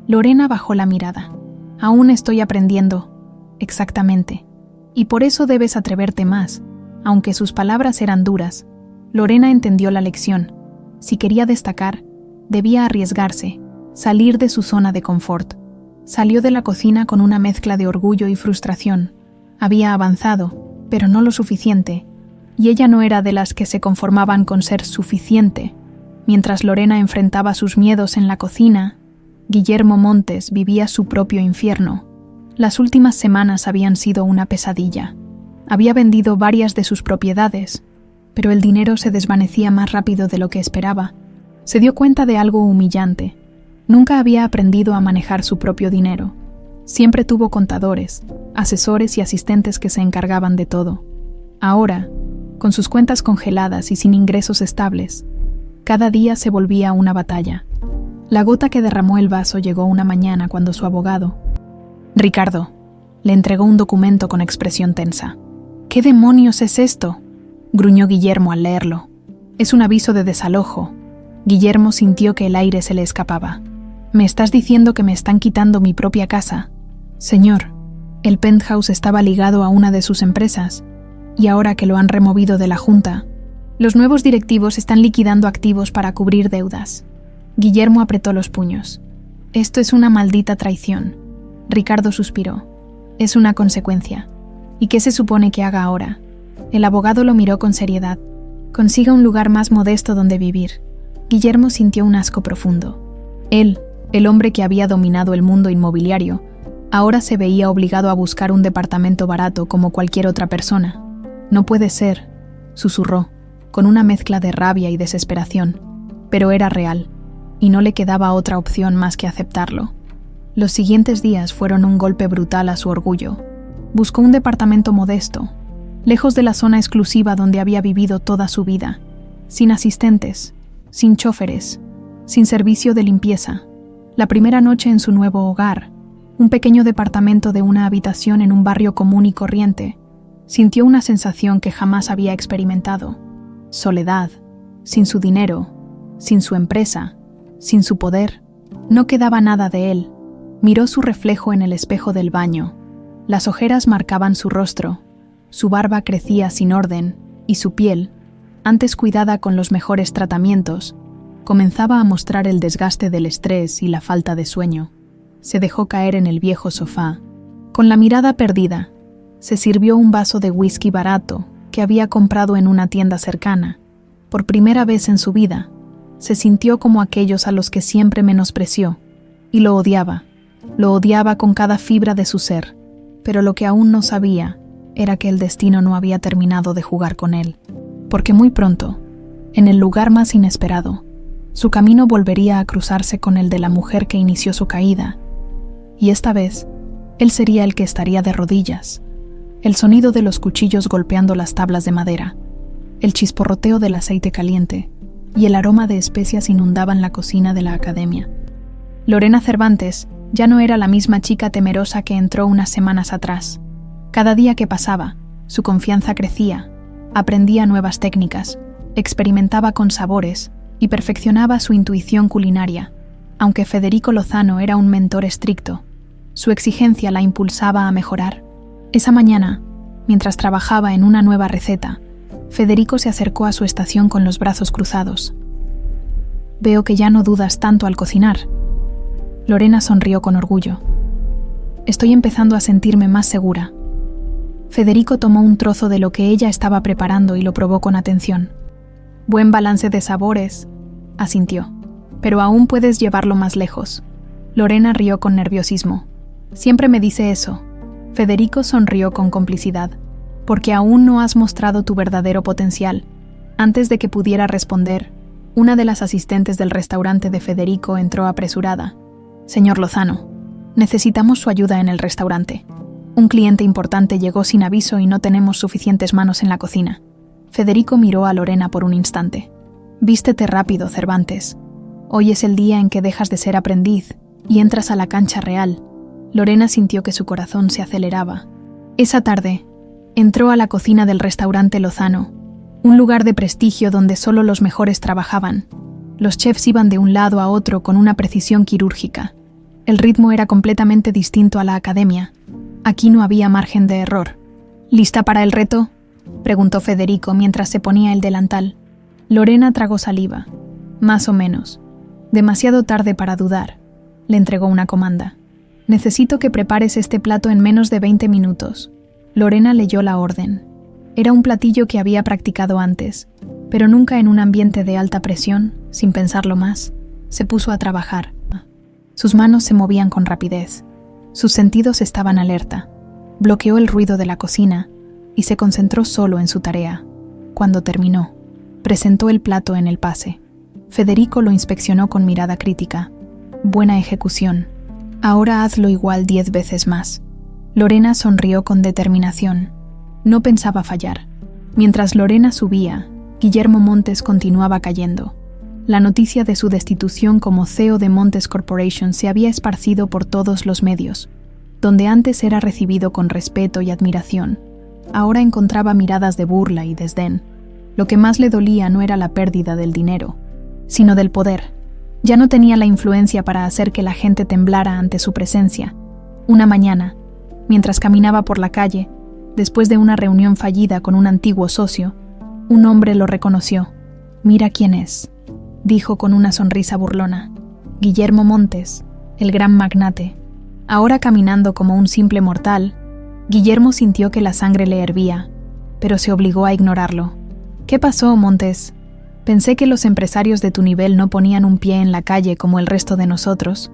Lorena bajó la mirada. Aún estoy aprendiendo. Exactamente. Y por eso debes atreverte más. Aunque sus palabras eran duras, Lorena entendió la lección. Si quería destacar, debía arriesgarse, salir de su zona de confort. Salió de la cocina con una mezcla de orgullo y frustración. Había avanzado, pero no lo suficiente, y ella no era de las que se conformaban con ser suficiente. Mientras Lorena enfrentaba sus miedos en la cocina, Guillermo Montes vivía su propio infierno. Las últimas semanas habían sido una pesadilla. Había vendido varias de sus propiedades, pero el dinero se desvanecía más rápido de lo que esperaba. Se dio cuenta de algo humillante. Nunca había aprendido a manejar su propio dinero. Siempre tuvo contadores, asesores y asistentes que se encargaban de todo. Ahora, con sus cuentas congeladas y sin ingresos estables, cada día se volvía una batalla. La gota que derramó el vaso llegó una mañana cuando su abogado, Ricardo, le entregó un documento con expresión tensa. ¿Qué demonios es esto?, gruñó Guillermo al leerlo. Es un aviso de desalojo. Guillermo sintió que el aire se le escapaba. ¿Me estás diciendo que me están quitando mi propia casa? Señor, el penthouse estaba ligado a una de sus empresas, y ahora que lo han removido de la junta, los nuevos directivos están liquidando activos para cubrir deudas. Guillermo apretó los puños. Esto es una maldita traición. Ricardo suspiró. Es una consecuencia. ¿Y qué se supone que haga ahora? El abogado lo miró con seriedad. Consiga un lugar más modesto donde vivir. Guillermo sintió un asco profundo. Él, El hombre que había dominado el mundo inmobiliario ahora se veía obligado a buscar un departamento barato como cualquier otra persona. No puede ser, susurró, con una mezcla de rabia y desesperación, pero era real, y no le quedaba otra opción más que aceptarlo. Los siguientes días fueron un golpe brutal a su orgullo. Buscó un departamento modesto, lejos de la zona exclusiva donde había vivido toda su vida, sin asistentes, sin choferes, sin servicio de limpieza. La primera noche en su nuevo hogar, un pequeño departamento de una habitación en un barrio común y corriente, sintió una sensación que jamás había experimentado. Soledad, sin su dinero, sin su empresa, sin su poder. No quedaba nada de él. Miró su reflejo en el espejo del baño. Las ojeras marcaban su rostro, su barba crecía sin orden y su piel, antes cuidada con los mejores tratamientos, comenzaba a mostrar el desgaste del estrés y la falta de sueño. Se dejó caer en el viejo sofá. Con la mirada perdida, se sirvió un vaso de whisky barato que había comprado en una tienda cercana. Por primera vez en su vida, se sintió como aquellos a los que siempre menospreció, y lo odiaba con cada fibra de su ser. Pero lo que aún no sabía era que el destino no había terminado de jugar con él, porque muy pronto, en el lugar más inesperado, su camino volvería a cruzarse con el de la mujer que inició su caída, y esta vez, él sería el que estaría de rodillas. El sonido de los cuchillos golpeando las tablas de madera, el chisporroteo del aceite caliente y el aroma de especias inundaban la cocina de la academia. Lorena Cervantes ya no era la misma chica temerosa que entró unas semanas atrás. Cada día que pasaba, su confianza crecía, aprendía nuevas técnicas, experimentaba con sabores y perfeccionaba su intuición culinaria. Aunque Federico Lozano era un mentor estricto, su exigencia la impulsaba a mejorar. Esa mañana, mientras trabajaba en una nueva receta, Federico se acercó a su estación con los brazos cruzados. «Veo que ya no dudas tanto al cocinar». Lorena sonrió con orgullo. «Estoy empezando a sentirme más segura». Federico tomó un trozo de lo que ella estaba preparando y lo probó con atención. «Buen balance de sabores», asintió. «Pero aún puedes llevarlo más lejos». Lorena rió con nerviosismo. «Siempre me dice eso». Federico sonrió con complicidad. «Porque aún no has mostrado tu verdadero potencial». Antes de que pudiera responder, una de las asistentes del restaurante de Federico entró apresurada. «Señor Lozano, necesitamos su ayuda en el restaurante. Un cliente importante llegó sin aviso y no tenemos suficientes manos en la cocina». Federico miró a Lorena por un instante. «Vístete rápido, Cervantes. Hoy es el día en que dejas de ser aprendiz y entras a la cancha real». Lorena sintió que su corazón se aceleraba. Esa tarde, entró a la cocina del restaurante Lozano, un lugar de prestigio donde solo los mejores trabajaban. Los chefs iban de un lado a otro con una precisión quirúrgica. El ritmo era completamente distinto a la academia. Aquí no había margen de error. «¿Lista para el reto?», preguntó Federico mientras se ponía el delantal. Lorena tragó saliva. «Más o menos. Demasiado tarde para dudar». Le entregó una comanda. «Necesito que prepares este plato en menos de 20 minutos». Lorena leyó la orden. Era un platillo que había practicado antes, pero nunca en un ambiente de alta presión, sin pensarlo más. Se puso a trabajar. Sus manos se movían con rapidez. Sus sentidos estaban alerta. Bloqueó el ruido de la cocina y se concentró solo en su tarea. Cuando terminó, presentó el plato en el pase. Federico lo inspeccionó con mirada crítica. «Buena ejecución. Ahora hazlo igual 10 veces más». Lorena sonrió con determinación. No pensaba fallar. Mientras Lorena subía, Guillermo Montes continuaba cayendo. La noticia de su destitución como CEO de Montes Corporation se había esparcido por todos los medios. Donde antes era recibido con respeto y admiración, ahora encontraba miradas de burla y desdén. Lo que más le dolía no era la pérdida del dinero, sino del poder. Ya no tenía la influencia para hacer que la gente temblara ante su presencia. Una mañana, mientras caminaba por la calle, después de una reunión fallida con un antiguo socio, un hombre lo reconoció. «Mira quién es», dijo con una sonrisa burlona. «Guillermo Montes, el gran magnate». Ahora caminando como un simple mortal, Guillermo sintió que la sangre le hervía, pero se obligó a ignorarlo. «¿Qué pasó, Montes? Pensé que los empresarios de tu nivel no ponían un pie en la calle como el resto de nosotros».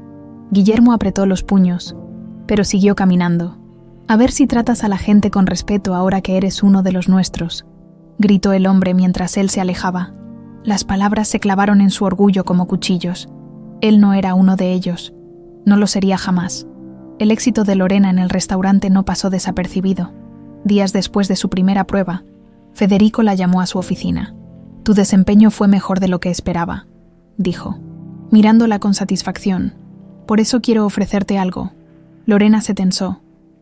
Guillermo apretó los puños, pero siguió caminando. A ver si tratas a la gente con respeto ahora que eres uno de los nuestros, gritó el hombre mientras él se alejaba. Las palabras se clavaron en su orgullo como cuchillos. Él no era uno de ellos. No lo sería jamás. El éxito de Lorena en el restaurante no pasó desapercibido. Días después de su primera prueba, Federico la llamó a su oficina. Tu desempeño fue mejor de lo que esperaba, dijo, mirándola con satisfacción. Por eso quiero ofrecerte algo. Lorena se tensó.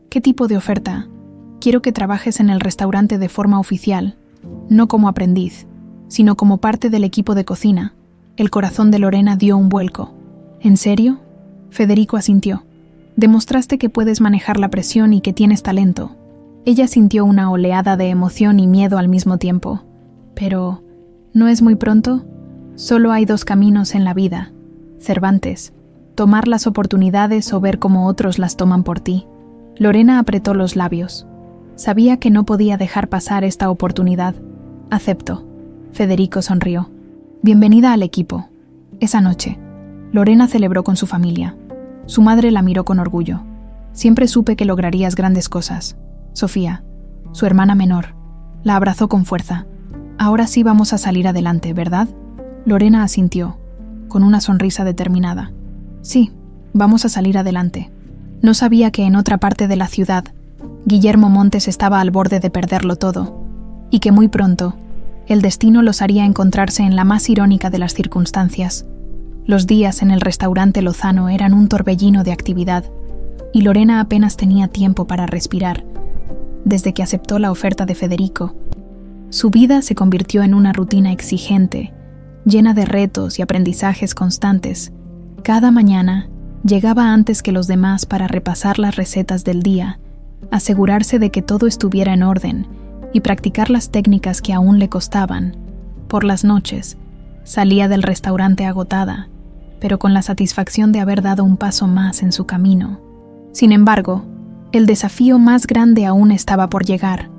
¿Qué tipo de oferta? Quiero que trabajes en el restaurante de forma oficial, no como aprendiz, sino como parte del equipo de cocina. El corazón de Lorena dio un vuelco. ¿En serio? Federico asintió. Demostraste que puedes manejar la presión y que tienes talento. Ella sintió una oleada de emoción y miedo al mismo tiempo. Pero, ¿no es muy pronto? Solo hay dos caminos en la vida. Cervantes, tomar las oportunidades o ver cómo otros las toman por ti. Lorena apretó los labios. Sabía que no podía dejar pasar esta oportunidad. Acepto. Federico sonrió. Bienvenida al equipo. Esa noche, Lorena celebró con su familia. Su madre la miró con orgullo. Siempre supe que lograrías grandes cosas. Sofía, su hermana menor, la abrazó con fuerza. Ahora sí vamos a salir adelante, ¿verdad? Lorena asintió, con una sonrisa determinada. Sí, vamos a salir adelante. No sabía que en otra parte de la ciudad, Guillermo Montes estaba al borde de perderlo todo, y que muy pronto, el destino los haría encontrarse en la más irónica de las circunstancias. Los días en el restaurante Lozano eran un torbellino de actividad, y Lorena apenas tenía tiempo para respirar. Desde que aceptó la oferta de Federico, su vida se convirtió en una rutina exigente, llena de retos y aprendizajes constantes. Cada mañana, llegaba antes que los demás para repasar las recetas del día, asegurarse de que todo estuviera en orden y practicar las técnicas que aún le costaban. Por las noches, salía del restaurante agotada, pero con la satisfacción de haber dado un paso más en su camino. Sin embargo, el desafío más grande aún estaba por llegar.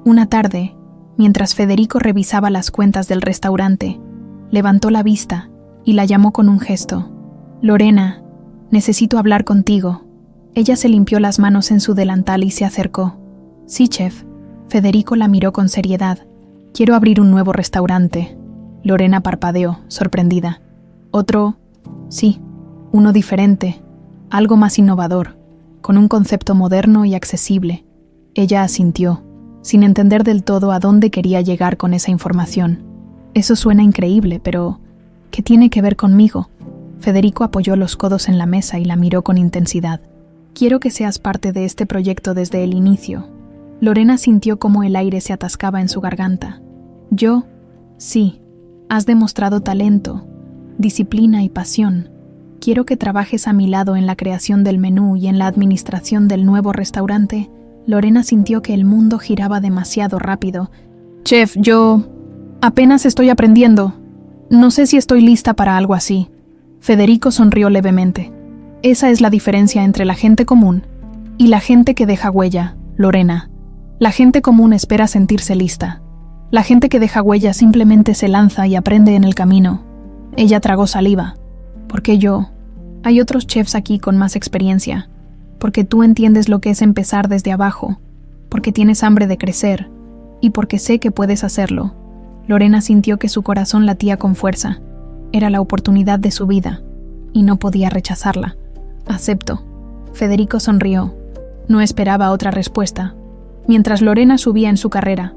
Una tarde, mientras Federico revisaba las cuentas del restaurante, levantó la vista y la llamó con un gesto. Lorena, necesito hablar contigo. Ella se limpió las manos en su delantal y se acercó. Sí, chef. Federico la miró con seriedad. Quiero abrir un nuevo restaurante. Lorena parpadeó, sorprendida. ¿Otro? Sí, uno diferente, algo más innovador, con un concepto moderno y accesible. Ella asintió, sin entender del todo a dónde quería llegar con esa información. Eso suena increíble, pero ¿qué tiene que ver conmigo? Federico apoyó los codos en la mesa y la miró con intensidad. Quiero que seas parte de este proyecto desde el inicio. Lorena sintió cómo el aire se atascaba en su garganta. Yo, sí, has demostrado talento, disciplina y pasión. Quiero que trabajes a mi lado en la creación del menú y en la administración del nuevo restaurante. Lorena sintió que el mundo giraba demasiado rápido. Chef, yo apenas estoy aprendiendo. No sé si estoy lista para algo así. Federico sonrió levemente. Esa es la diferencia entre la gente común y la gente que deja huella, Lorena. La gente común espera sentirse lista. La gente que deja huella simplemente se lanza y aprende en el camino. Ella tragó saliva. ¿Por qué yo? Hay otros chefs aquí con más experiencia. Porque tú entiendes lo que es empezar desde abajo. Porque tienes hambre de crecer. Y porque sé que puedes hacerlo. Lorena sintió que su corazón latía con fuerza. Era la oportunidad de su vida. Y no podía rechazarla. Acepto. Federico sonrió. No esperaba otra respuesta. Mientras Lorena subía en su carrera,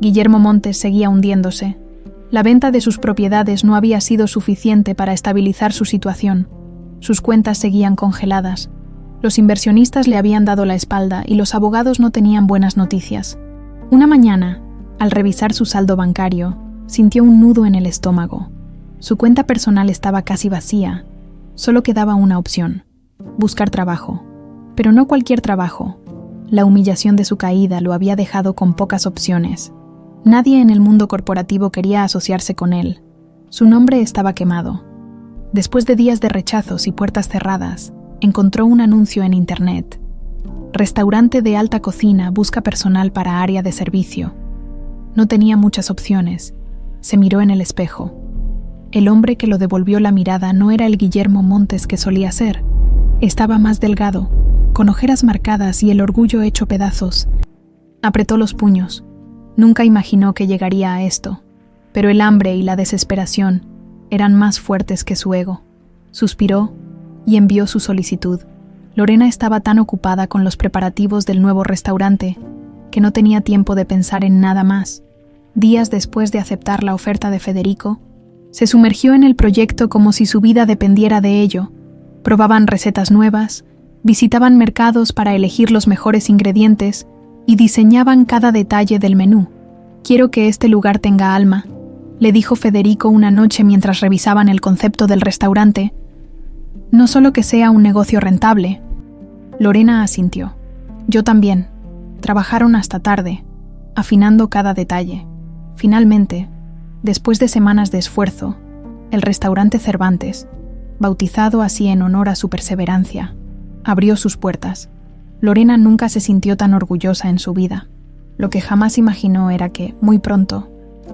Guillermo Montes seguía hundiéndose. La venta de sus propiedades no había sido suficiente para estabilizar su situación. Sus cuentas seguían congeladas. Los inversionistas le habían dado la espalda y los abogados no tenían buenas noticias. Una mañana, al revisar su saldo bancario, sintió un nudo en el estómago. Su cuenta personal estaba casi vacía. Solo quedaba una opción: buscar trabajo. Pero no cualquier trabajo. La humillación de su caída lo había dejado con pocas opciones. Nadie en el mundo corporativo quería asociarse con él. Su nombre estaba quemado. Después de días de rechazos y puertas cerradas, encontró un anuncio en internet. Restaurante de alta cocina busca personal para área de servicio. No tenía muchas opciones. Se miró en el espejo. El hombre que lo devolvió la mirada no era el Guillermo Montes que solía ser. Estaba más delgado, con ojeras marcadas y el orgullo hecho pedazos. Apretó los puños. Nunca imaginó que llegaría a esto, pero el hambre y la desesperación eran más fuertes que su ego. Suspiró y envió su solicitud. Lorena estaba tan ocupada con los preparativos del nuevo restaurante que no tenía tiempo de pensar en nada más. Días después de aceptar la oferta de Federico, se sumergió en el proyecto como si su vida dependiera de ello. Probaban recetas nuevas, visitaban mercados para elegir los mejores ingredientes y diseñaban cada detalle del menú. «Quiero que este lugar tenga alma», le dijo Federico una noche mientras revisaban el concepto del restaurante. «No solo que sea un negocio rentable». Lorena asintió. «Yo también». Trabajaron hasta tarde, afinando cada detalle. Finalmente, después de semanas de esfuerzo, el restaurante Cervantes, bautizado así en honor a su perseverancia, abrió sus puertas. Lorena nunca se sintió tan orgullosa en su vida. Lo que jamás imaginó era que, muy pronto,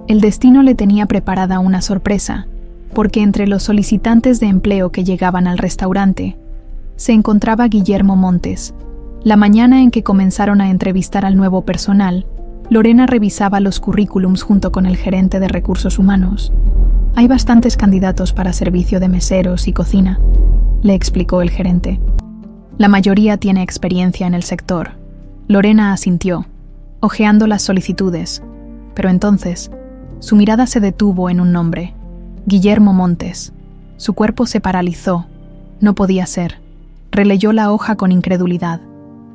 el destino le tenía preparada una sorpresa, porque entre los solicitantes de empleo que llegaban al restaurante, se encontraba Guillermo Montes. La mañana en que comenzaron a entrevistar al nuevo personal, Lorena revisaba los currículums junto con el gerente de recursos humanos. «Hay bastantes candidatos para servicio de meseros y cocina», le explicó el gerente. «La mayoría tiene experiencia en el sector». Lorena asintió, hojeando las solicitudes, pero entonces su mirada se detuvo en un nombre: Guillermo Montes. Su cuerpo se paralizó. No podía ser. Releyó la hoja con incredulidad.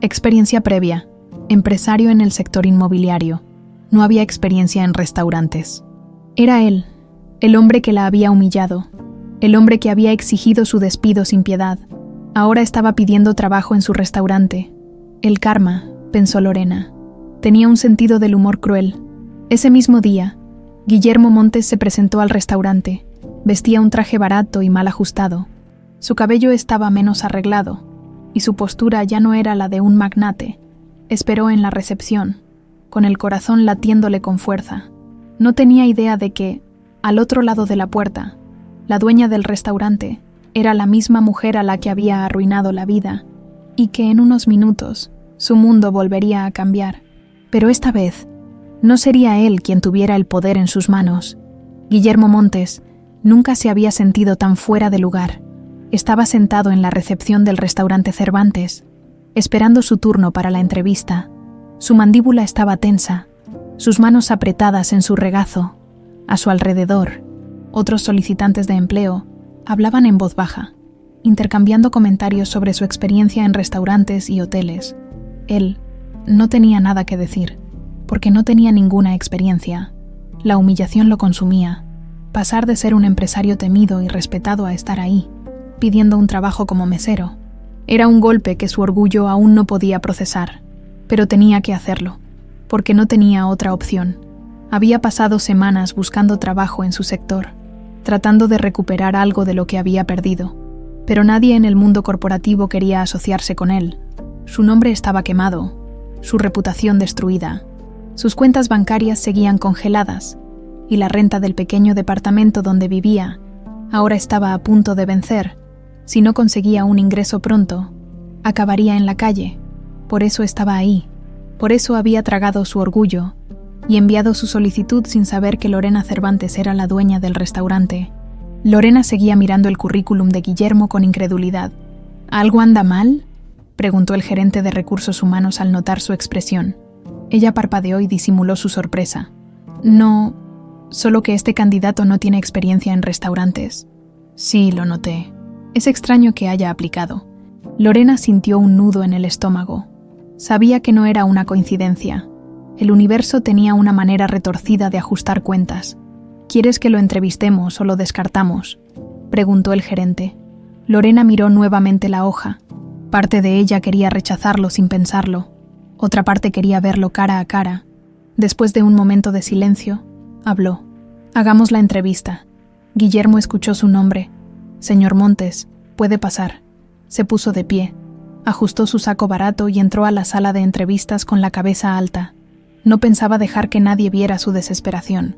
Experiencia previa: empresario en el sector inmobiliario. No había experiencia en restaurantes. Era él, el hombre que la había humillado, el hombre que había exigido su despido sin piedad. Ahora estaba pidiendo trabajo en su restaurante. El karma, pensó Lorena, tenía un sentido del humor cruel. Ese mismo día, Guillermo Montes se presentó al restaurante. Vestía un traje barato y mal ajustado. Su cabello estaba menos arreglado, y su postura ya no era la de un magnate. Esperó en la recepción, con el corazón latiéndole con fuerza. No tenía idea de que, al otro lado de la puerta, la dueña del restaurante era la misma mujer a la que había arruinado la vida, y que en unos minutos su mundo volvería a cambiar. Pero esta vez, no sería él quien tuviera el poder en sus manos. Guillermo Montes nunca se había sentido tan fuera de lugar. Estaba sentado en la recepción del restaurante Cervantes, esperando su turno para la entrevista. Su mandíbula estaba tensa, sus manos apretadas en su regazo. A su alrededor, otros solicitantes de empleo hablaban en voz baja, intercambiando comentarios sobre su experiencia en restaurantes y hoteles. Él no tenía nada que decir, porque no tenía ninguna experiencia. La humillación lo consumía. Pasar de ser un empresario temido y respetado a estar ahí, pidiendo un trabajo como mesero, era un golpe que su orgullo aún no podía procesar, pero tenía que hacerlo, porque no tenía otra opción. Había pasado semanas buscando trabajo en su sector, tratando de recuperar algo de lo que había perdido, pero nadie en el mundo corporativo quería asociarse con él. Su nombre estaba quemado, su reputación destruida, sus cuentas bancarias seguían congeladas, y la renta del pequeño departamento donde vivía ahora estaba a punto de vencer. Si no conseguía un ingreso pronto, acabaría en la calle. Por eso estaba ahí, por eso había tragado su orgullo y enviado su solicitud sin saber que Lorena Cervantes era la dueña del restaurante. Lorena seguía mirando el currículum de Guillermo con incredulidad. ¿Algo anda mal?, preguntó el gerente de recursos humanos al notar su expresión. Ella parpadeó y disimuló su sorpresa. No, solo que este candidato no tiene experiencia en restaurantes. Sí, lo noté. Es extraño que haya aplicado. Lorena sintió un nudo en el estómago. Sabía que no era una coincidencia. El universo tenía una manera retorcida de ajustar cuentas. ¿Quieres que lo entrevistemos o lo descartamos?, preguntó el gerente. Lorena miró nuevamente la hoja. Parte de ella quería rechazarlo sin pensarlo. Otra parte quería verlo cara a cara. Después de un momento de silencio, habló. «Hagamos la entrevista». Guillermo escuchó su nombre. «Señor Montes, puede pasar». Se puso de pie, ajustó su saco barato y entró a la sala de entrevistas con la cabeza alta. No pensaba dejar que nadie viera su desesperación,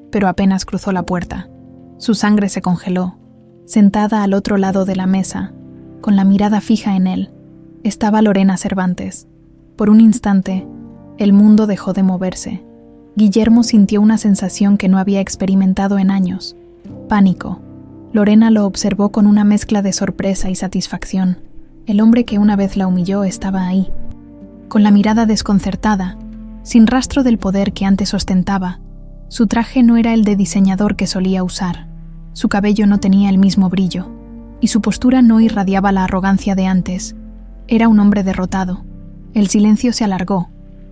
pero apenas cruzó la puerta. Su sangre se congeló. Sentada al otro lado de la mesa, con la mirada fija en él, estaba Lorena Cervantes. Por un instante, el mundo dejó de moverse. Guillermo sintió una sensación que no había experimentado en años: pánico. Lorena lo observó con una mezcla de sorpresa y satisfacción. El hombre que una vez la humilló estaba ahí. Con la mirada desconcertada, sin rastro del poder que antes ostentaba, su traje no era el de diseñador que solía usar, su cabello no tenía el mismo brillo, y su postura no irradiaba la arrogancia de antes. Era un hombre derrotado. El silencio se alargó,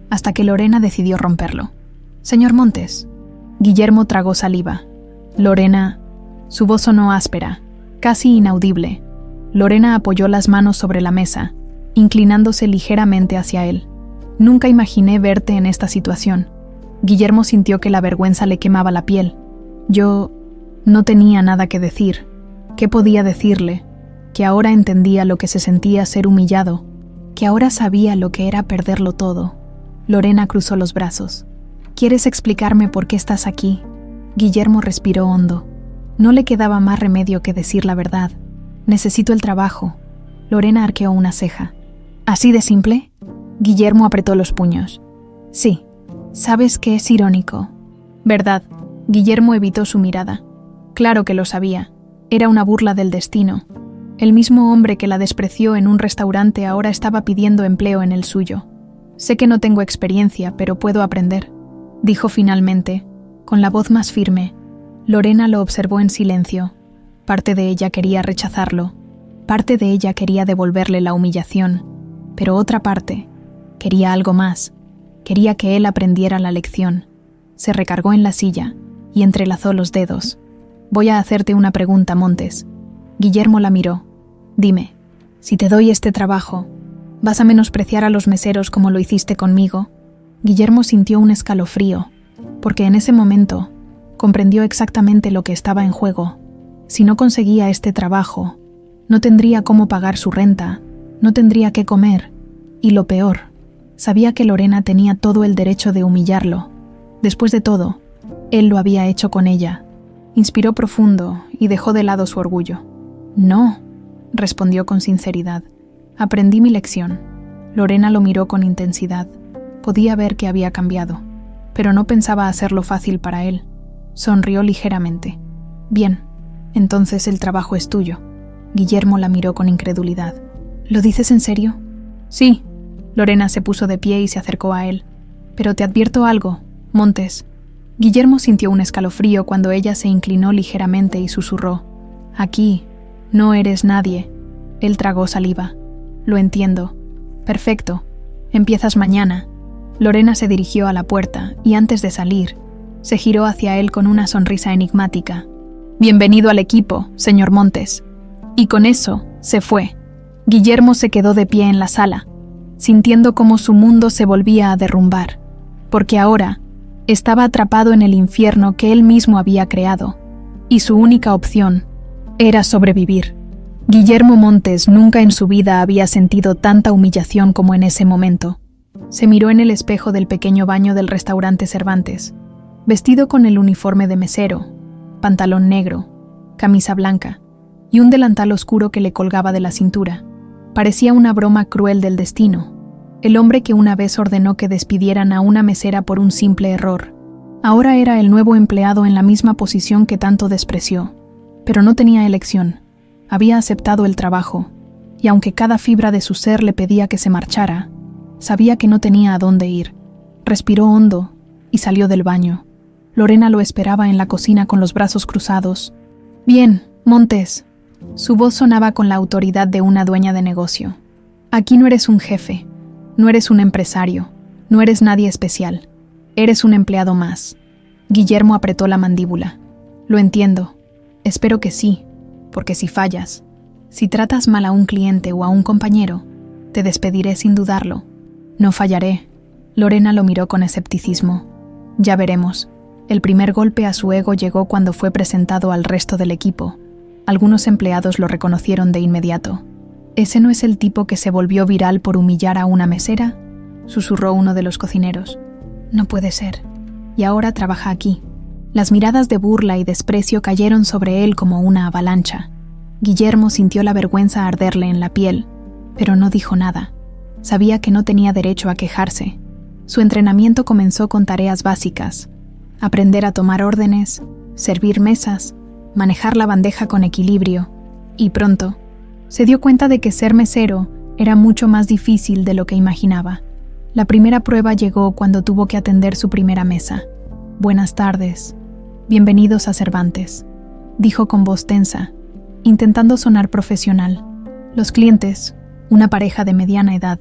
hasta que Lorena decidió romperlo. «Señor Montes». Guillermo tragó saliva. «Lorena». Su voz sonó áspera, casi inaudible. Lorena apoyó las manos sobre la mesa, inclinándose ligeramente hacia él. «Nunca imaginé verte en esta situación». Guillermo sintió que la vergüenza le quemaba la piel. «Yo no tenía nada que decir. ¿Qué podía decirle? Que ahora entendía lo que se sentía ser humillado, que ahora sabía lo que era perderlo todo». Lorena cruzó los brazos. «¿Quieres explicarme por qué estás aquí?» Guillermo respiró hondo. No le quedaba más remedio que decir la verdad. «Necesito el trabajo». Lorena arqueó una ceja. «¿Así de simple?» Guillermo apretó los puños. «Sí. Sabes que es irónico». «¿Verdad?» Guillermo evitó su mirada. Claro que lo sabía. Era una burla del destino. El mismo hombre que la despreció en un restaurante ahora estaba pidiendo empleo en el suyo. «Sé que no tengo experiencia, pero puedo aprender», dijo finalmente, con la voz más firme. Lorena lo observó en silencio. Parte de ella quería rechazarlo. Parte de ella quería devolverle la humillación. Pero otra parte quería algo más. Quería que él aprendiera la lección. Se recargó en la silla y entrelazó los dedos. «Voy a hacerte una pregunta, Montes». Guillermo la miró. «Dime, si te doy este trabajo, ¿vas a menospreciar a los meseros como lo hiciste conmigo?» Guillermo sintió un escalofrío, porque en ese momento comprendió exactamente lo que estaba en juego. Si no conseguía este trabajo, no tendría cómo pagar su renta, no tendría qué comer. Y lo peor, sabía que Lorena tenía todo el derecho de humillarlo. Después de todo, él lo había hecho con ella. Inspiró profundo y dejó de lado su orgullo. «No», respondió con sinceridad. «Aprendí mi lección». Lorena lo miró con intensidad. Podía ver que había cambiado, pero no pensaba hacerlo fácil para él. Sonrió ligeramente. «Bien, entonces el trabajo es tuyo». Guillermo la miró con incredulidad. «¿Lo dices en serio?» «Sí». Lorena se puso de pie y se acercó a él. «Pero te advierto algo, Montes». Guillermo sintió un escalofrío cuando ella se inclinó ligeramente y susurró: «Aquí no eres nadie». Él tragó saliva. «Lo entiendo. Perfecto. Empiezas mañana». Lorena se dirigió a la puerta y antes de salir, se giró hacia él con una sonrisa enigmática. «Bienvenido al equipo, señor Montes». Y con eso se fue. Guillermo se quedó de pie en la sala, sintiendo cómo su mundo se volvía a derrumbar, porque ahora estaba atrapado en el infierno que él mismo había creado, y su única opción era sobrevivir. Guillermo Montes nunca en su vida había sentido tanta humillación como en ese momento. Se miró en el espejo del pequeño baño del restaurante Cervantes, vestido con el uniforme de mesero, pantalón negro, camisa blanca y un delantal oscuro que le colgaba de la cintura. Parecía una broma cruel del destino. El hombre que una vez ordenó que despidieran a una mesera por un simple error, ahora era el nuevo empleado en la misma posición que tanto despreció. Pero no tenía elección. Había aceptado el trabajo, y aunque cada fibra de su ser le pedía que se marchara, sabía que no tenía a dónde ir. Respiró hondo y salió del baño. Lorena lo esperaba en la cocina con los brazos cruzados. «Bien, Montes». Su voz sonaba con la autoridad de una dueña de negocio. «Aquí no eres un jefe, no eres un empresario, no eres nadie especial. Eres un empleado más». Guillermo apretó la mandíbula. «Lo entiendo. Espero que sí, porque si fallas, si tratas mal a un cliente o a un compañero, te despediré sin dudarlo». «No fallaré». Lorena lo miró con escepticismo. «Ya veremos». El primer golpe a su ego llegó cuando fue presentado al resto del equipo. Algunos empleados lo reconocieron de inmediato. «¿Ese no es el tipo que se volvió viral por humillar a una mesera?», susurró uno de los cocineros. «No puede ser. Y ahora trabaja aquí». Las miradas de burla y desprecio cayeron sobre él como una avalancha. Guillermo sintió la vergüenza arderle en la piel, pero no dijo nada. Sabía que no tenía derecho a quejarse. Su entrenamiento comenzó con tareas básicas: aprender a tomar órdenes, servir mesas, manejar la bandeja con equilibrio, y pronto se dio cuenta de que ser mesero era mucho más difícil de lo que imaginaba. La primera prueba llegó cuando tuvo que atender su primera mesa. «Buenas tardes. Bienvenidos a Cervantes», dijo con voz tensa, intentando sonar profesional. Los clientes, una pareja de mediana edad,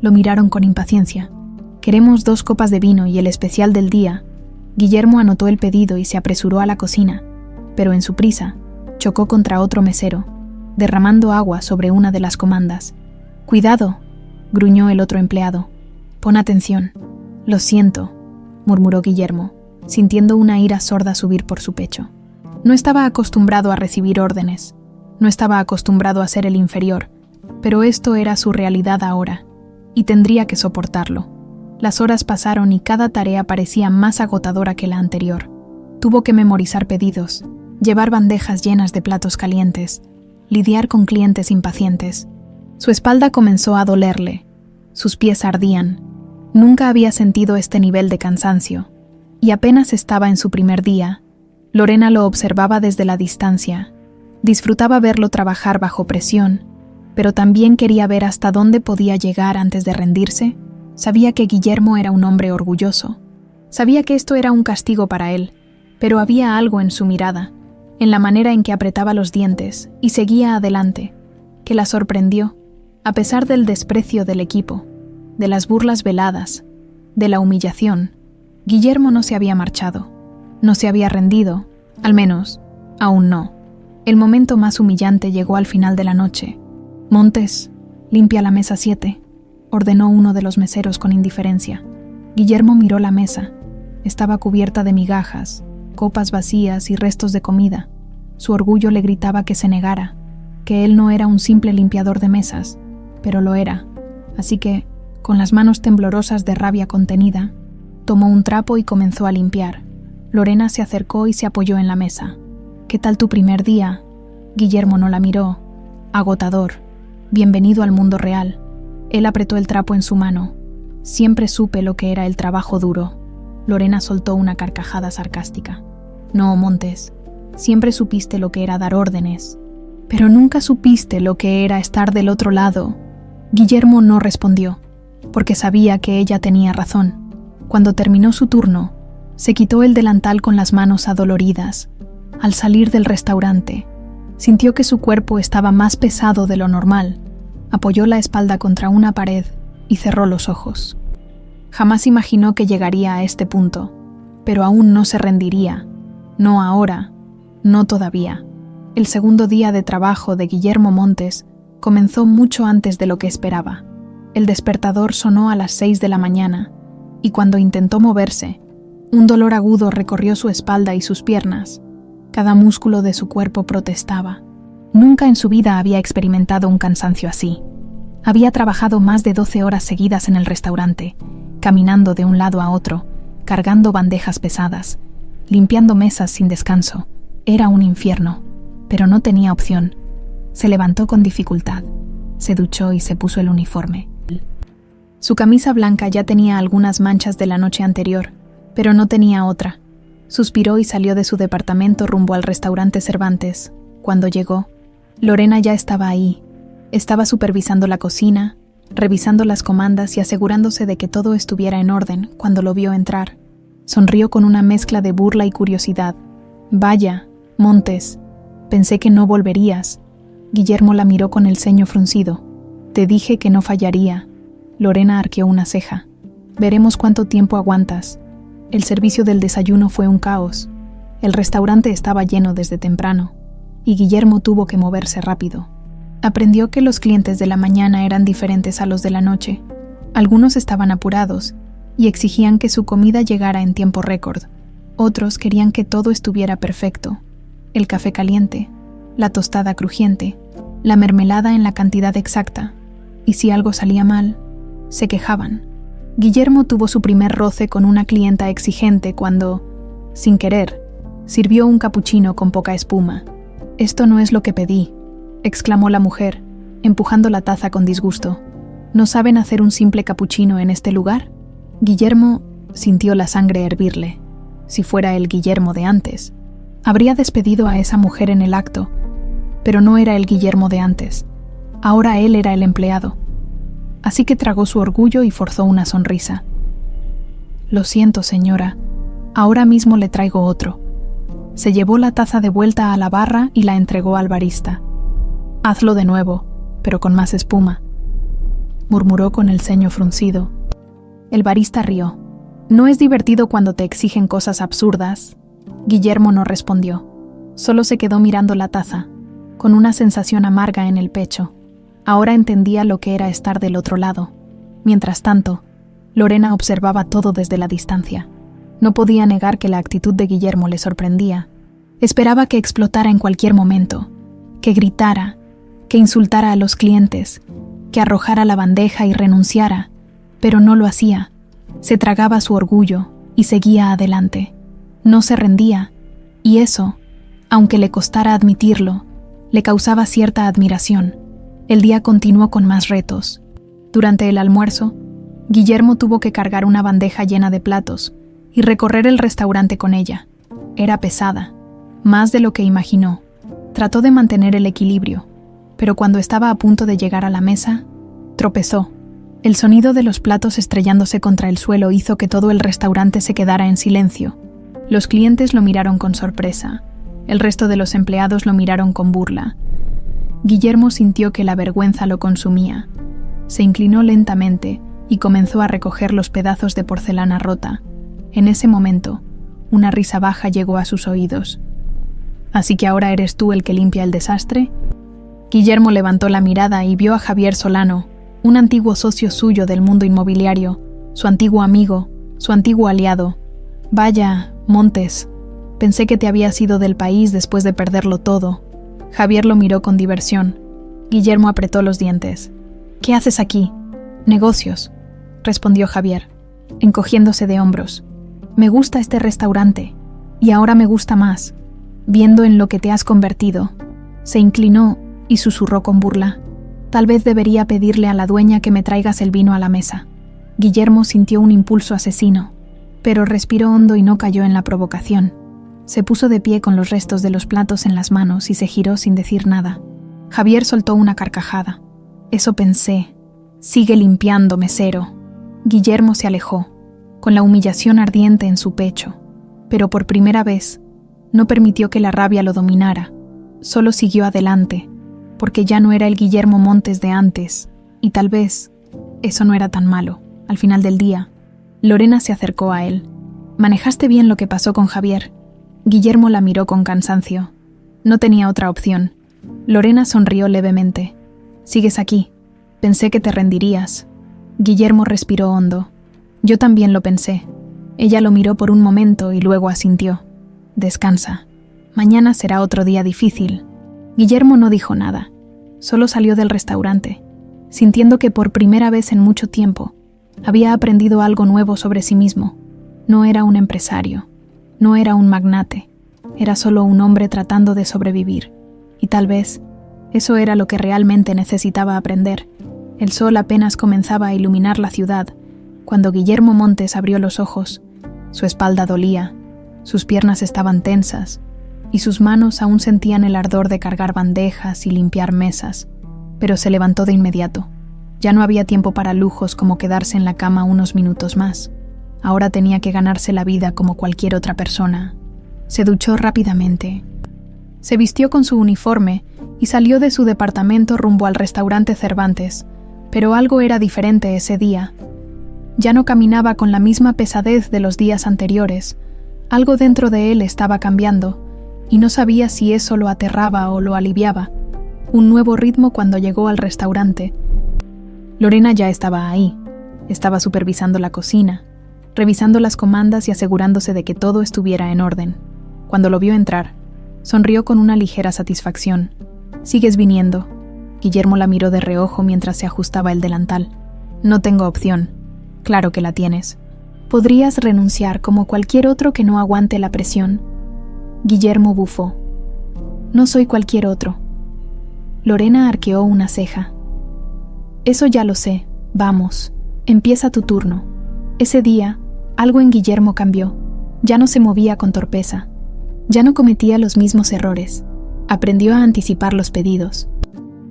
lo miraron con impaciencia. «Queremos 2 copas de vino y el especial del día». Guillermo anotó el pedido y se apresuró a la cocina, pero en su prisa chocó contra otro mesero, derramando agua sobre una de las comandas. «Cuidado», gruñó el otro empleado. «Pon atención». «Lo siento», murmuró Guillermo, sintiendo una ira sorda subir por su pecho. No estaba acostumbrado a recibir órdenes, no estaba acostumbrado a ser el inferior, pero esto era su realidad ahora, y tendría que soportarlo. Las horas pasaron y cada tarea parecía más agotadora que la anterior. Tuvo que memorizar pedidos, llevar bandejas llenas de platos calientes, lidiar con clientes impacientes. Su espalda comenzó a dolerle, sus pies ardían. Nunca había sentido este nivel de cansancio, y apenas estaba en su primer día. Lorena lo observaba desde la distancia. Disfrutaba verlo trabajar bajo presión, pero también quería ver hasta dónde podía llegar antes de rendirse. Sabía que Guillermo era un hombre orgulloso. Sabía que esto era un castigo para él, pero había algo en su mirada, en la manera en que apretaba los dientes y seguía adelante, que la sorprendió, a pesar del desprecio del equipo, de las burlas veladas, de la humillación. Guillermo no se había marchado, no se había rendido, al menos, aún no. El momento más humillante llegó al final de la noche. «Montes, limpia la mesa 7», ordenó uno de los meseros con indiferencia. Guillermo miró la mesa. Estaba cubierta de migajas, copas vacías y restos de comida. Su orgullo le gritaba que se negara, que él no era un simple limpiador de mesas, pero lo era. Así que, con las manos temblorosas de rabia contenida, tomó un trapo y comenzó a limpiar. Lorena se acercó y se apoyó en la mesa. «¿Qué tal tu primer día?» Guillermo no la miró. «Agotador. Bienvenido al mundo real». Él apretó el trapo en su mano. «Siempre supe lo que era el trabajo duro». Lorena soltó una carcajada sarcástica. «No, Montes. Siempre supiste lo que era dar órdenes. Pero nunca supiste lo que era estar del otro lado». Guillermo no respondió, porque sabía que ella tenía razón. Cuando terminó su turno, se quitó el delantal con las manos adoloridas. Al salir del restaurante, sintió que su cuerpo estaba más pesado de lo normal. Apoyó la espalda contra una pared y cerró los ojos. Jamás imaginó que llegaría a este punto, pero aún no se rendiría. No ahora, no todavía. El segundo día de trabajo de Guillermo Montes comenzó mucho antes de lo que esperaba. El despertador sonó a las 6 de la mañana, y cuando intentó moverse, un dolor agudo recorrió su espalda y sus piernas. Cada músculo de su cuerpo protestaba. Nunca en su vida había experimentado un cansancio así. Había trabajado más de 12 horas seguidas en el restaurante, caminando de un lado a otro, cargando bandejas pesadas, limpiando mesas sin descanso. Era un infierno, pero no tenía opción. Se levantó con dificultad, se duchó y se puso el uniforme. Su camisa blanca ya tenía algunas manchas de la noche anterior, pero no tenía otra. Suspiró y salió de su departamento rumbo al restaurante Cervantes. Cuando llegó, Lorena ya estaba ahí. Estaba supervisando la cocina, revisando las comandas y asegurándose de que todo estuviera en orden cuando lo vio entrar. Sonrió con una mezcla de burla y curiosidad. «Vaya, Montes, pensé que no volverías». Guillermo la miró con el ceño fruncido. «Te dije que no fallaría». Lorena arqueó una ceja. «Veremos cuánto tiempo aguantas». El servicio del desayuno fue un caos. El restaurante estaba lleno desde temprano, y Guillermo tuvo que moverse rápido. Aprendió que los clientes de la mañana eran diferentes a los de la noche. Algunos estaban apurados y exigían que su comida llegara en tiempo récord. Otros querían que todo estuviera perfecto: el café caliente, la tostada crujiente, la mermelada en la cantidad exacta. Y si algo salía mal, se quejaban. Guillermo tuvo su primer roce con una clienta exigente cuando, sin querer, sirvió un capuchino con poca espuma. «Esto no es lo que pedí», exclamó la mujer, empujando la taza con disgusto. ¿No saben hacer un simple capuchino en este lugar? Guillermo sintió la sangre hervirle. Si fuera el Guillermo de antes, habría despedido a esa mujer en el acto, pero no era el Guillermo de antes. Ahora él era el empleado. Así que tragó su orgullo y forzó una sonrisa. Lo siento, señora. Ahora mismo le traigo otro. Se llevó la taza de vuelta a la barra y la entregó al barista. Hazlo de nuevo, pero con más espuma, murmuró con el ceño fruncido. El barista rió. ¿No es divertido cuando te exigen cosas absurdas? Guillermo no respondió. Solo se quedó mirando la taza, con una sensación amarga en el pecho. Ahora entendía lo que era estar del otro lado. Mientras tanto, Lorena observaba todo desde la distancia. No podía negar que la actitud de Guillermo le sorprendía. Esperaba que explotara en cualquier momento, que gritara, que insultara a los clientes, que arrojara la bandeja y renunciara, pero no lo hacía. Se tragaba su orgullo y seguía adelante. No se rendía, y eso, aunque le costara admitirlo, le causaba cierta admiración. El día continuó con más retos. Durante el almuerzo, Guillermo tuvo que cargar una bandeja llena de platos y recorrer el restaurante con ella. Era pesada, más de lo que imaginó. Trató de mantener el equilibrio, pero cuando estaba a punto de llegar a la mesa, tropezó. El sonido de los platos estrellándose contra el suelo hizo que todo el restaurante se quedara en silencio. Los clientes lo miraron con sorpresa. El resto de los empleados lo miraron con burla. Guillermo sintió que la vergüenza lo consumía. Se inclinó lentamente y comenzó a recoger los pedazos de porcelana rota. En ese momento, una risa baja llegó a sus oídos. ¿Así que ahora eres tú el que limpia el desastre? Guillermo levantó la mirada y vio a Javier Solano, un antiguo socio suyo del mundo inmobiliario, su antiguo amigo, su antiguo aliado. Vaya, Montes, pensé que te habías ido del país después de perderlo todo. Javier lo miró con diversión. Guillermo apretó los dientes. ¿Qué haces aquí? Negocios, respondió Javier, encogiéndose de hombros. Me gusta este restaurante, y ahora me gusta más, viendo en lo que te has convertido. Se inclinó y susurró con burla. Tal vez debería pedirle a la dueña que me traigas el vino a la mesa. Guillermo sintió un impulso asesino, pero respiró hondo y no cayó en la provocación. Se puso de pie con los restos de los platos en las manos y se giró sin decir nada. Javier soltó una carcajada. Eso pensé. Sigue limpiando, mesero. Guillermo se alejó, con la humillación ardiente en su pecho, pero por primera vez no permitió que la rabia lo dominara. Solo siguió adelante, porque ya no era el Guillermo Montes de antes, y tal vez eso no era tan malo. Al final del día, Lorena se acercó a él. ¿Manejaste bien lo que pasó con Javier? Guillermo la miró con cansancio. No tenía otra opción. Lorena sonrió levemente. ¿Sigues aquí? Pensé que te rendirías. Guillermo respiró hondo. Yo también lo pensé. Ella lo miró por un momento y luego asintió. Descansa. Mañana será otro día difícil. Guillermo no dijo nada. Solo salió del restaurante, sintiendo que por primera vez en mucho tiempo había aprendido algo nuevo sobre sí mismo. No era un empresario. No era un magnate. Era solo un hombre tratando de sobrevivir. Y tal vez eso era lo que realmente necesitaba aprender. El sol apenas comenzaba a iluminar la ciudad cuando Guillermo Montes abrió los ojos. Su espalda dolía, sus piernas estaban tensas y sus manos aún sentían el ardor de cargar bandejas y limpiar mesas, pero se levantó de inmediato. Ya no había tiempo para lujos como quedarse en la cama unos minutos más. Ahora tenía que ganarse la vida como cualquier otra persona. Se duchó rápidamente. Se vistió con su uniforme y salió de su departamento rumbo al restaurante Cervantes, pero algo era diferente ese día. Ya no caminaba con la misma pesadez de los días anteriores. Algo dentro de él estaba cambiando, y no sabía si eso lo aterraba o lo aliviaba. Un nuevo ritmo cuando llegó al restaurante. Lorena ya estaba ahí. Estaba supervisando la cocina, revisando las comandas y asegurándose de que todo estuviera en orden. Cuando lo vio entrar, sonrió con una ligera satisfacción. «¿Sigues viniendo?» Guillermo la miró de reojo mientras se ajustaba el delantal. «No tengo opción». «Claro que la tienes. Podrías renunciar como cualquier otro que no aguante la presión». Guillermo bufó. «No soy cualquier otro». Lorena arqueó una ceja. Eso ya lo sé. Vamos, empieza tu turno. Ese día, algo en Guillermo cambió. Ya no se movía con torpeza. Ya no cometía los mismos errores. Aprendió a anticipar los pedidos,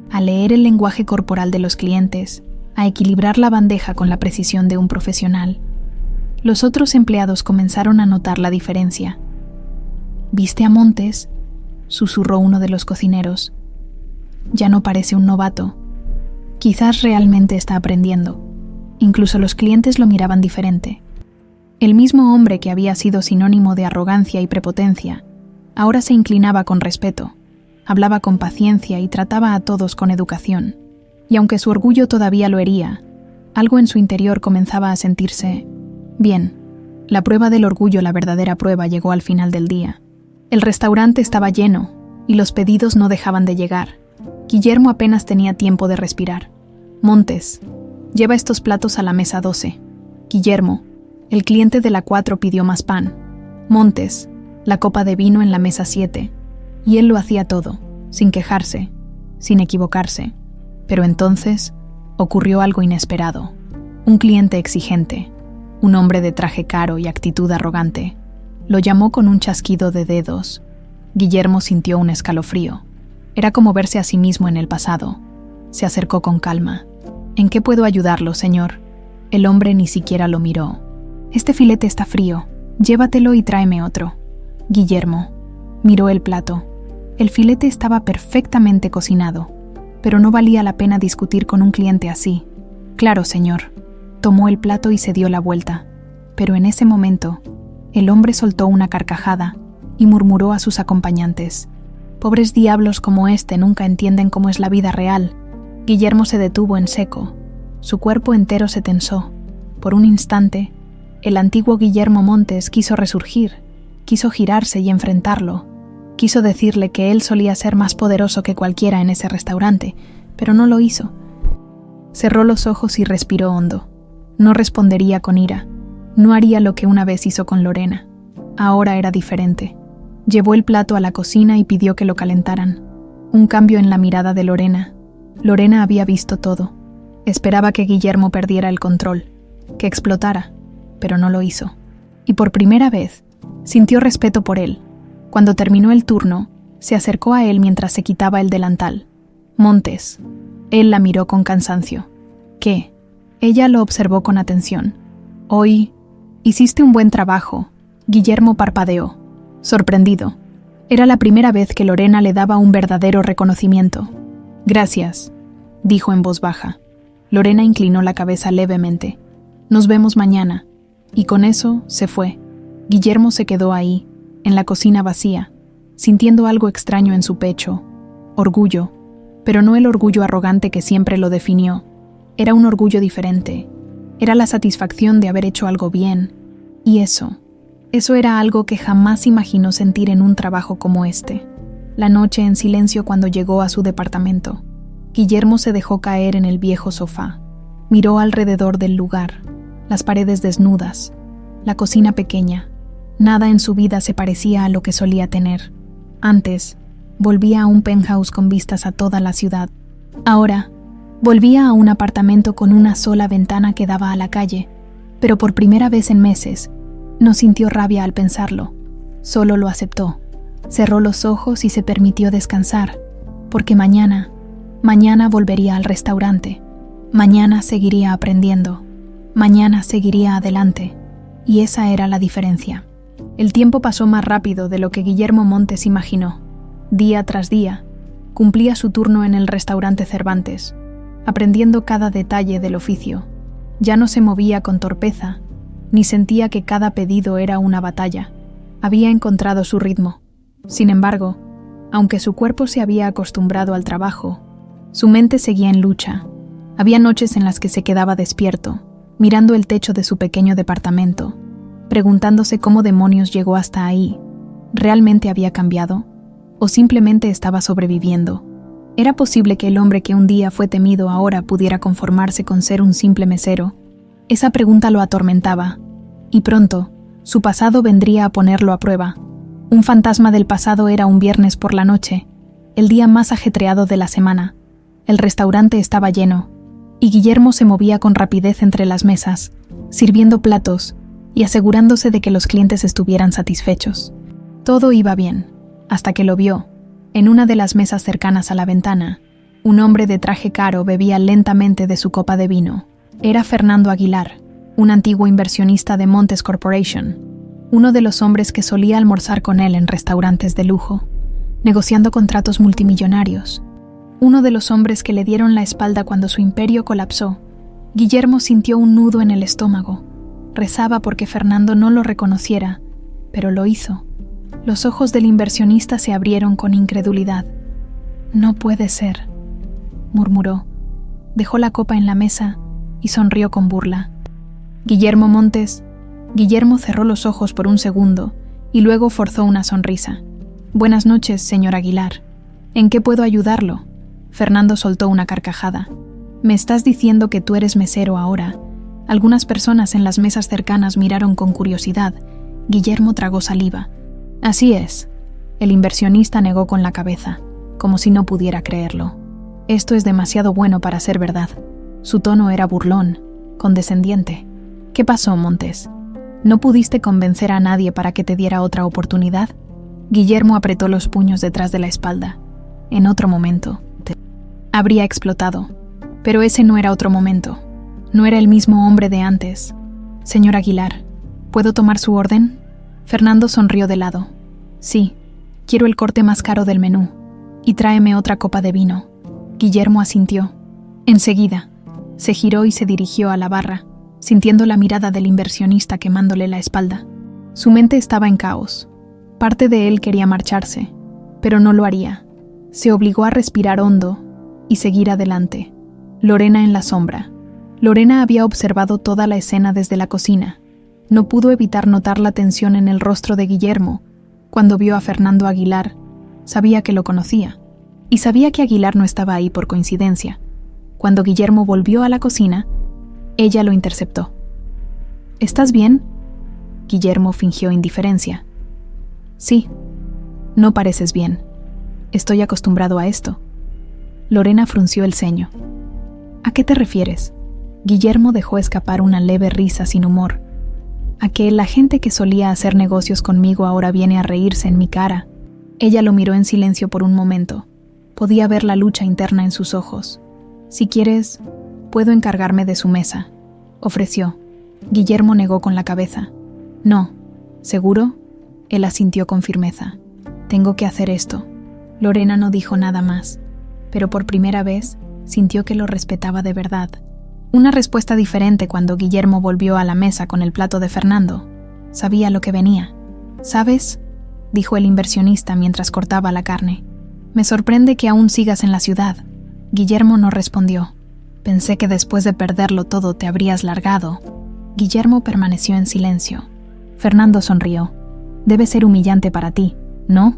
a leer el lenguaje corporal de los clientes, a equilibrar la bandeja con la precisión de un profesional. Los otros empleados comenzaron a notar la diferencia. «¿Viste a Montes?», susurró uno de los cocineros. «Ya no parece un novato. Quizás realmente está aprendiendo». Incluso los clientes lo miraban diferente. El mismo hombre que había sido sinónimo de arrogancia y prepotencia, ahora se inclinaba con respeto, hablaba con paciencia y trataba a todos con educación. Y aunque su orgullo todavía lo hería, algo en su interior comenzaba a sentirse bien. La prueba del orgullo, la verdadera prueba, llegó al final del día. El restaurante estaba lleno y los pedidos no dejaban de llegar. Guillermo apenas tenía tiempo de respirar. «Montes, lleva estos platos a la mesa 12. Guillermo, el cliente de la 4 pidió más pan. Montes, la copa de vino en la mesa 7. Y él lo hacía todo, sin quejarse, sin equivocarse. Pero entonces ocurrió algo inesperado. Un cliente exigente, un hombre de traje caro y actitud arrogante, lo llamó con un chasquido de dedos. Guillermo sintió un escalofrío. Era como verse a sí mismo en el pasado. Se acercó con calma. «¿En qué puedo ayudarlo, señor?». El hombre ni siquiera lo miró. «Este filete está frío. Llévatelo y tráeme otro». Guillermo miró el plato. El filete estaba perfectamente cocinado, pero no valía la pena discutir con un cliente así. «Claro, señor». Tomó el plato y se dio la vuelta. Pero en ese momento, el hombre soltó una carcajada y murmuró a sus acompañantes: «Pobres diablos como este nunca entienden cómo es la vida real». Guillermo se detuvo en seco. Su cuerpo entero se tensó. Por un instante, el antiguo Guillermo Montes quiso resurgir, quiso girarse y enfrentarlo. Quiso decirle que él solía ser más poderoso que cualquiera en ese restaurante, pero no lo hizo. Cerró los ojos y respiró hondo. No respondería con ira. No haría lo que una vez hizo con Lorena. Ahora era diferente. Llevó el plato a la cocina y pidió que lo calentaran. Un cambio en la mirada de Lorena. Lorena había visto todo. Esperaba que Guillermo perdiera el control, que explotara, pero no lo hizo. Y por primera vez, sintió respeto por él. Cuando terminó el turno, se acercó a él mientras se quitaba el delantal. «Montes». Él la miró con cansancio. «¿Qué?». Ella lo observó con atención. «Hoy hiciste un buen trabajo». Guillermo parpadeó, sorprendido. Era la primera vez que Lorena le daba un verdadero reconocimiento. «Gracias», dijo en voz baja. Lorena inclinó la cabeza levemente. «Nos vemos mañana». Y con eso se fue. Guillermo se quedó ahí, en la cocina vacía, sintiendo algo extraño en su pecho. Orgullo, pero no el orgullo arrogante que siempre lo definió. Era un orgullo diferente. Era la satisfacción de haber hecho algo bien. Y eso era algo que jamás imaginó sentir en un trabajo como este. La noche en silencio cuando llegó a su departamento. Guillermo se dejó caer en el viejo sofá. Miró alrededor del lugar, las paredes desnudas, la cocina pequeña. Nada en su vida se parecía a lo que solía tener. Antes, volvía a un penthouse con vistas a toda la ciudad. Ahora, volvía a un apartamento con una sola ventana que daba a la calle, pero por primera vez en meses, no sintió rabia al pensarlo. Solo lo aceptó. Cerró los ojos y se permitió descansar, porque mañana volvería al restaurante. Mañana seguiría aprendiendo. Mañana seguiría adelante. Y esa era la diferencia. El tiempo pasó más rápido de lo que Guillermo Montes imaginó. Día tras día, cumplía su turno en el restaurante Cervantes, aprendiendo cada detalle del oficio. Ya no se movía con torpeza, ni sentía que cada pedido era una batalla. Había encontrado su ritmo. Sin embargo, aunque su cuerpo se había acostumbrado al trabajo, su mente seguía en lucha. Había noches en las que se quedaba despierto, mirando el techo de su pequeño departamento, preguntándose cómo demonios llegó hasta ahí. ¿Realmente había cambiado? ¿O simplemente estaba sobreviviendo? ¿Era posible que el hombre que un día fue temido ahora pudiera conformarse con ser un simple mesero? Esa pregunta lo atormentaba, y pronto, su pasado vendría a ponerlo a prueba. Un fantasma del pasado era un viernes por la noche, el día más ajetreado de la semana. El restaurante estaba lleno, y Guillermo se movía con rapidez entre las mesas, sirviendo platos y asegurándose de que los clientes estuvieran satisfechos. Todo iba bien, hasta que lo vio. En una de las mesas cercanas a la ventana, un hombre de traje caro bebía lentamente de su copa de vino. Era Fernando Aguilar, un antiguo inversionista de Montes Corporation, uno de los hombres que solía almorzar con él en restaurantes de lujo, negociando contratos multimillonarios. Uno de los hombres que le dieron la espalda cuando su imperio colapsó. Guillermo sintió un nudo en el estómago. Rezaba porque Fernando no lo reconociera, pero lo hizo. Los ojos del inversionista se abrieron con incredulidad. «No puede ser», murmuró. Dejó la copa en la mesa y sonrió con burla. «Guillermo Montes». Guillermo cerró los ojos por un segundo y luego forzó una sonrisa. «Buenas noches, señor Aguilar. ¿En qué puedo ayudarlo?». Fernando soltó una carcajada. «¿Me estás diciendo que tú eres mesero ahora?». Algunas personas en las mesas cercanas miraron con curiosidad. Guillermo tragó saliva. «Así es». El inversionista negó con la cabeza, como si no pudiera creerlo. «Esto es demasiado bueno para ser verdad». Su tono era burlón, condescendiente. «¿Qué pasó, Montes? ¿No pudiste convencer a nadie para que te diera otra oportunidad?». Guillermo apretó los puños detrás de la espalda. En otro momento habría explotado, pero ese no era otro momento. No era el mismo hombre de antes. «Señor Aguilar, ¿puedo tomar su orden?». Fernando sonrió de lado. «Sí, quiero el corte más caro del menú. Y tráeme otra copa de vino». Guillermo asintió. Enseguida, se giró y se dirigió a la barra, sintiendo la mirada del inversionista quemándole la espalda. Su mente estaba en caos. Parte de él quería marcharse, pero no lo haría. Se obligó a respirar hondo y seguir adelante. Lorena en la sombra. Lorena había observado toda la escena desde la cocina. No pudo evitar notar la tensión en el rostro de Guillermo. Cuando vio a Fernando Aguilar, sabía que lo conocía, y sabía que Aguilar no estaba ahí por coincidencia. Cuando Guillermo volvió a la cocina, ella lo interceptó. «¿Estás bien?». Guillermo fingió indiferencia. «Sí, no pareces bien. Estoy acostumbrado a esto». Lorena frunció el ceño. «¿A qué te refieres?». Guillermo dejó escapar una leve risa sin humor. «A que la gente que solía hacer negocios conmigo ahora viene a reírse en mi cara». Ella lo miró en silencio por un momento. Podía ver la lucha interna en sus ojos. «Si quieres, puedo encargarme de su mesa», ofreció. Guillermo negó con la cabeza. «No». «¿Seguro?». Él asintió con firmeza. «Tengo que hacer esto». Lorena no dijo nada más, pero por primera vez sintió que lo respetaba de verdad. Una respuesta diferente cuando Guillermo volvió a la mesa con el plato de Fernando. Sabía lo que venía. «¿Sabes?», dijo el inversionista mientras cortaba la carne. «Me sorprende que aún sigas en la ciudad». Guillermo no respondió. «Pensé que después de perderlo todo te habrías largado». Guillermo permaneció en silencio. Fernando sonrió. «Debe ser humillante para ti, ¿no?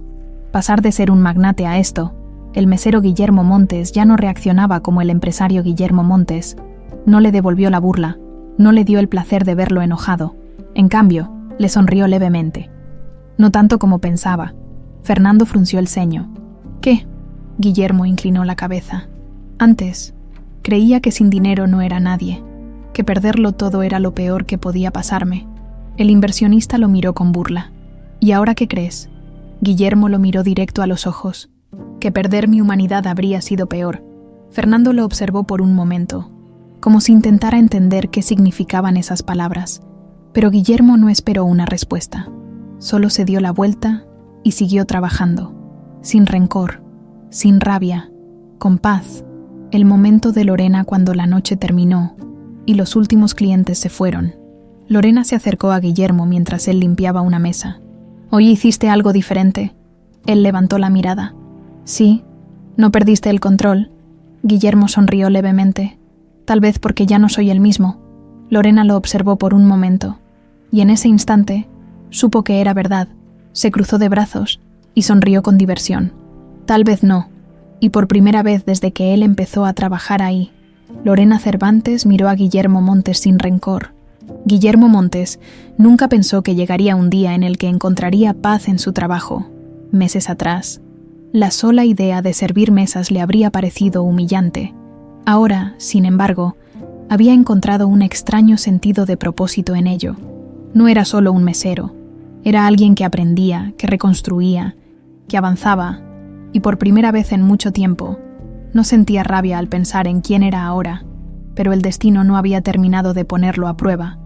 Pasar de ser un magnate a esto». El mesero Guillermo Montes ya no reaccionaba como el empresario Guillermo Montes. No le devolvió la burla, no le dio el placer de verlo enojado. En cambio, le sonrió levemente. No tanto como pensaba. Fernando frunció el ceño. «¿Qué?». Guillermo inclinó la cabeza. «Antes, creía que sin dinero no era nadie, que perderlo todo era lo peor que podía pasarme». El inversionista lo miró con burla. «¿Y ahora qué crees?». Guillermo lo miró directo a los ojos. «Que perder mi humanidad habría sido peor». Fernando lo observó por un momento, como si intentara entender qué significaban esas palabras, pero Guillermo no esperó una respuesta. Solo se dio la vuelta y siguió trabajando, sin rencor, sin rabia, con paz. El momento de Lorena cuando la noche terminó y los últimos clientes se fueron. Lorena se acercó a Guillermo mientras él limpiaba una mesa. «¿Hoy hiciste algo diferente?». Él levantó la mirada. «Sí, no perdiste el control». Guillermo sonrió levemente. «Tal vez porque ya no soy el mismo». Lorena lo observó por un momento, y en ese instante supo que era verdad. Se cruzó de brazos y sonrió con diversión. «Tal vez no». Y por primera vez desde que él empezó a trabajar ahí, Lorena Cervantes miró a Guillermo Montes sin rencor. Guillermo Montes nunca pensó que llegaría un día en el que encontraría paz en su trabajo. Meses atrás, La sola idea de servir mesas le habría parecido humillante. Ahora, sin embargo, había encontrado un extraño sentido de propósito en ello. No era solo un mesero, era alguien que aprendía, que reconstruía, que avanzaba, y por primera vez en mucho tiempo, no sentía rabia al pensar en quién era ahora, pero el destino no había terminado de ponerlo a prueba,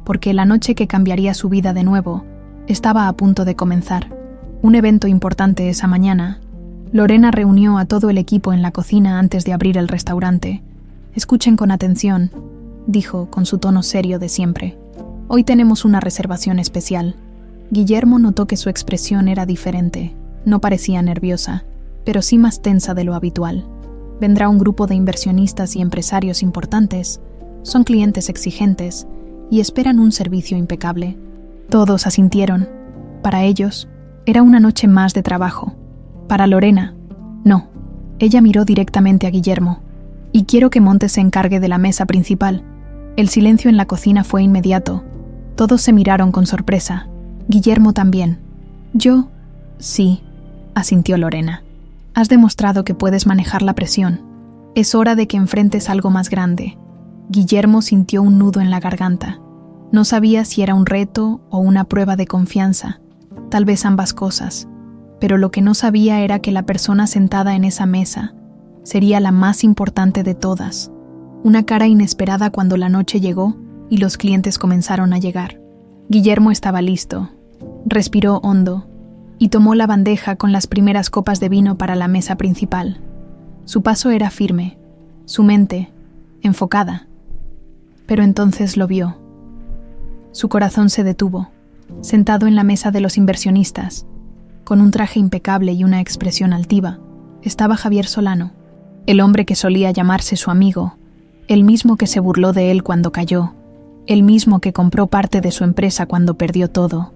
porque la noche que cambiaría su vida de nuevo estaba a punto de comenzar. Un evento importante esa mañana. Lorena reunió a todo el equipo en la cocina antes de abrir el restaurante. «Escuchen con atención», dijo con su tono serio de siempre. «Hoy tenemos una reservación especial». Guillermo notó que su expresión era diferente. No parecía nerviosa, pero sí más tensa de lo habitual. Vendrá un grupo de inversionistas y empresarios importantes. Son clientes exigentes y esperan un servicio impecable. Todos asintieron. Para ellos, era una noche más de trabajo. Para Lorena, no. Ella miró directamente a Guillermo. «Y quiero que Montes se encargue de la mesa principal». El silencio en la cocina fue inmediato. Todos se miraron con sorpresa. Guillermo también. «Yo, sí», asintió Lorena. «Has demostrado que puedes manejar la presión. Es hora de que enfrentes algo más grande». Guillermo sintió un nudo en la garganta. No sabía si era un reto o una prueba de confianza, tal vez ambas cosas, pero lo que no sabía era que la persona sentada en esa mesa sería la más importante de todas. Una cara inesperada cuando la noche llegó y los clientes comenzaron a llegar. Guillermo estaba listo. Respiró hondo y tomó la bandeja con las primeras copas de vino para la mesa principal. Su paso era firme, su mente enfocada. Pero entonces lo vio. Su corazón se detuvo, sentado en la mesa de los inversionistas. Con un traje impecable y una expresión altiva, estaba Javier Solano, el hombre que solía llamarse su amigo, el mismo que se burló de él cuando cayó, el mismo que compró parte de su empresa cuando perdió todo.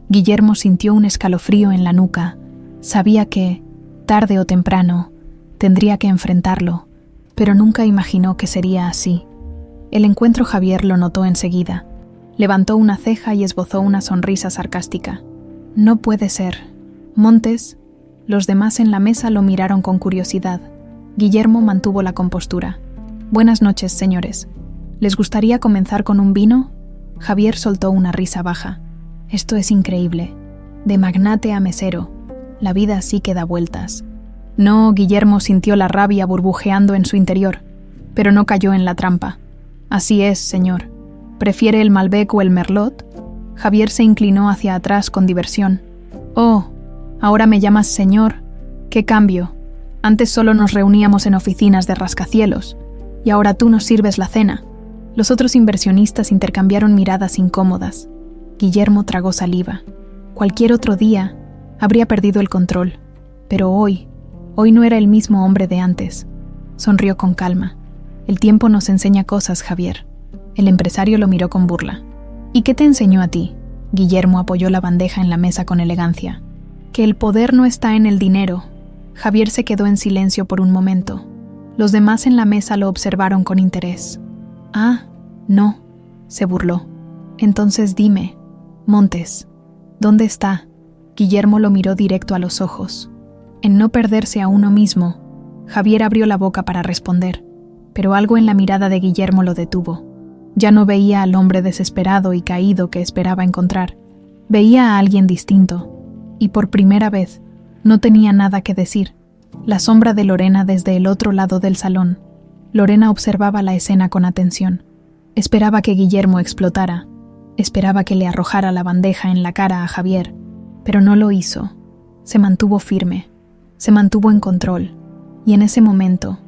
Guillermo sintió un escalofrío en la nuca. Sabía que, tarde o temprano, tendría que enfrentarlo, pero nunca imaginó que sería así. El encuentro Javier lo notó enseguida. Levantó una ceja y esbozó una sonrisa sarcástica. «No puede ser. Montes». Los demás en la mesa lo miraron con curiosidad. Guillermo mantuvo la compostura. «Buenas noches, señores. ¿Les gustaría comenzar con un vino?» Javier soltó una risa baja. «Esto es increíble. De magnate a mesero. La vida sí que da vueltas». No, Guillermo sintió la rabia burbujeando en su interior, pero no cayó en la trampa. «Así es, señor. ¿Prefiere el Malbec o el Merlot?» Javier se inclinó hacia atrás con diversión. «Oh, ahora me llamas señor. ¡Qué cambio! Antes solo nos reuníamos en oficinas de rascacielos, y ahora tú nos sirves la cena». Los otros inversionistas intercambiaron miradas incómodas. Guillermo tragó saliva. Cualquier otro día habría perdido el control, pero hoy no era el mismo hombre de antes. Sonrió con calma. «El tiempo nos enseña cosas, Javier». El empresario lo miró con burla. «¿Y qué te enseñó a ti?» Guillermo apoyó la bandeja en la mesa con elegancia. «Que el poder no está en el dinero». Javier se quedó en silencio por un momento. Los demás en la mesa lo observaron con interés. «Ah, no», se burló. «Entonces dime, Montes, ¿dónde está?» Guillermo lo miró directo a los ojos. En no perderse a uno mismo, Javier abrió la boca para responder, pero algo en la mirada de Guillermo lo detuvo. Ya no veía al hombre desesperado y caído que esperaba encontrar. Veía a alguien distinto, y por primera vez no tenía nada que decir. La sombra de Lorena desde el otro lado del salón. Lorena observaba la escena con atención. Esperaba que Guillermo explotara. Esperaba que le arrojara la bandeja en la cara a Javier, pero no lo hizo. Se mantuvo firme, se mantuvo en control, y en ese momento,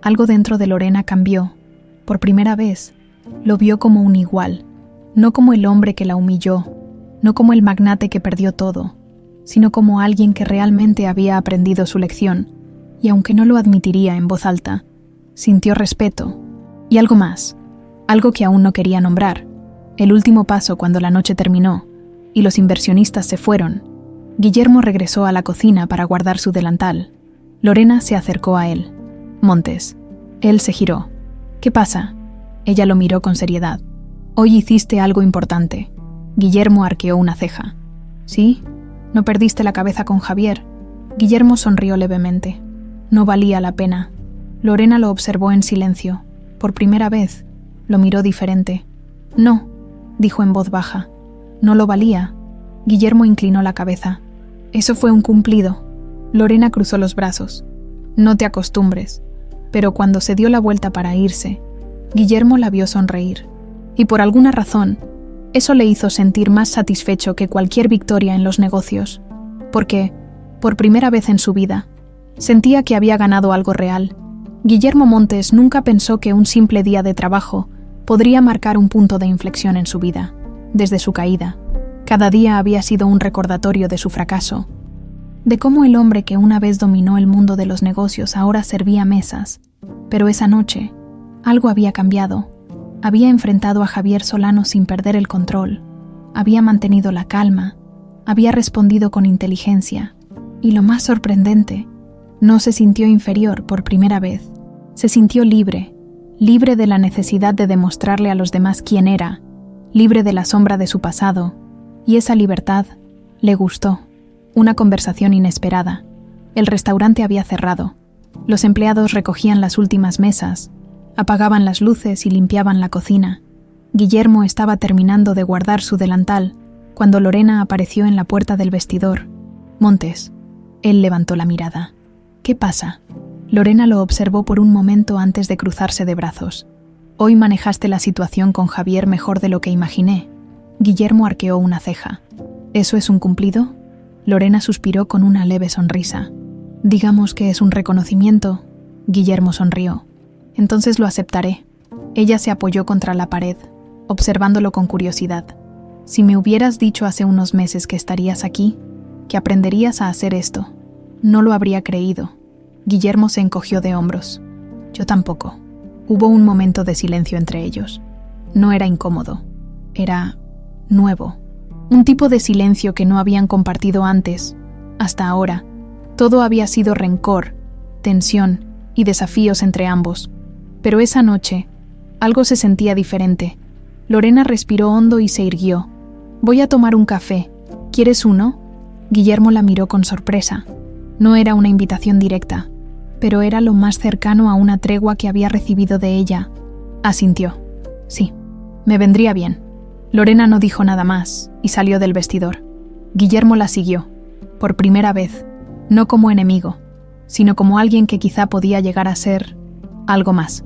algo dentro de Lorena cambió. Por primera vez, lo vio como un igual, no como el hombre que la humilló, no como el magnate que perdió todo, sino como alguien que realmente había aprendido su lección, y aunque no lo admitiría en voz alta, sintió respeto, y algo más, algo que aún no quería nombrar. El último paso cuando la noche terminó, y los inversionistas se fueron, Guillermo regresó a la cocina para guardar su delantal. Lorena se acercó a él. «Montes». Él se giró. «¿Qué pasa?» Ella lo miró con seriedad. «Hoy hiciste algo importante». Guillermo arqueó una ceja. «¿Sí? ¿No perdiste la cabeza con Javier?» Guillermo sonrió levemente. No valía la pena. Lorena lo observó en silencio. Por primera vez, lo miró diferente. No, dijo en voz baja. No lo valía. Guillermo inclinó la cabeza. Eso fue un cumplido. Lorena cruzó los brazos. No te acostumbres. Pero cuando se dio la vuelta para irse, Guillermo la vio sonreír. Y por alguna razón, eso le hizo sentir más satisfecho que cualquier victoria en los negocios. Porque, por primera vez en su vida, sentía que había ganado algo real. Guillermo Montes nunca pensó que un simple día de trabajo podría marcar un punto de inflexión en su vida. Desde su caída, cada día había sido un recordatorio de su fracaso, de cómo el hombre que una vez dominó el mundo de los negocios ahora servía mesas. Pero esa noche, algo había cambiado. Había enfrentado a Javier Solano sin perder el control. Había mantenido la calma. Había respondido con inteligencia. Y lo más sorprendente, no se sintió inferior por primera vez. Se sintió libre, libre de la necesidad de demostrarle a los demás quién era, libre de la sombra de su pasado. Y esa libertad le gustó. Una conversación inesperada. El restaurante había cerrado. Los empleados recogían las últimas mesas, apagaban las luces y limpiaban la cocina. Guillermo estaba terminando de guardar su delantal cuando Lorena apareció en la puerta del vestidor. Montes. Él levantó la mirada. ¿Qué pasa? Lorena lo observó por un momento antes de cruzarse de brazos. Hoy manejaste la situación con Javier mejor de lo que imaginé. Guillermo arqueó una ceja. ¿Eso es un cumplido? Lorena suspiró con una leve sonrisa. Digamos que es un reconocimiento. Guillermo sonrió. Entonces lo aceptaré. Ella se apoyó contra la pared, observándolo con curiosidad. Si me hubieras dicho hace unos meses que estarías aquí, que aprenderías a hacer esto, no lo habría creído. Guillermo se encogió de hombros. Yo tampoco. Hubo un momento de silencio entre ellos. No era incómodo. Era nuevo. Un tipo de silencio que no habían compartido antes. Hasta ahora, todo había sido rencor, tensión y desafíos entre ambos. Pero esa noche, algo se sentía diferente. Lorena respiró hondo y se irguió. Voy a tomar un café. ¿Quieres uno? Guillermo la miró con sorpresa. No era una invitación directa, pero era lo más cercano a una tregua que había recibido de ella. Asintió. Sí, me vendría bien. Lorena no dijo nada más y salió del vestidor. Guillermo la siguió, por primera vez, no como enemigo, sino como alguien que quizá podía llegar a ser algo más.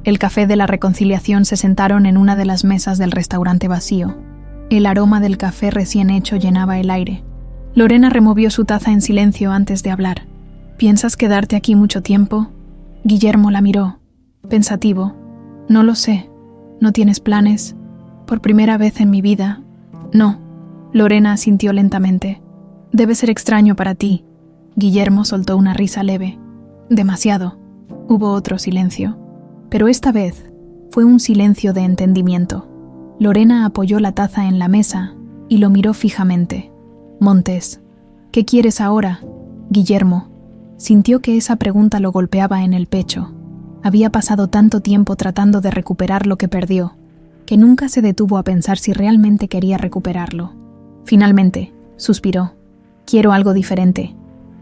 El café de la reconciliación se sentaron en una de las mesas del restaurante vacío. El aroma del café recién hecho llenaba el aire. Lorena removió su taza en silencio antes de hablar. ¿Piensas quedarte aquí mucho tiempo? Guillermo la miró, pensativo. No lo sé. ¿No tienes planes? Por primera vez en mi vida. No. Lorena asintió lentamente. Debe ser extraño para ti. Guillermo soltó una risa leve. Demasiado. Hubo otro silencio. Pero esta vez fue un silencio de entendimiento. Lorena apoyó la taza en la mesa y lo miró fijamente. Montes, ¿qué quieres ahora? Guillermo sintió que esa pregunta lo golpeaba en el pecho. Había pasado tanto tiempo tratando de recuperar lo que perdió, que nunca se detuvo a pensar si realmente quería recuperarlo. Finalmente, suspiró. Quiero algo diferente.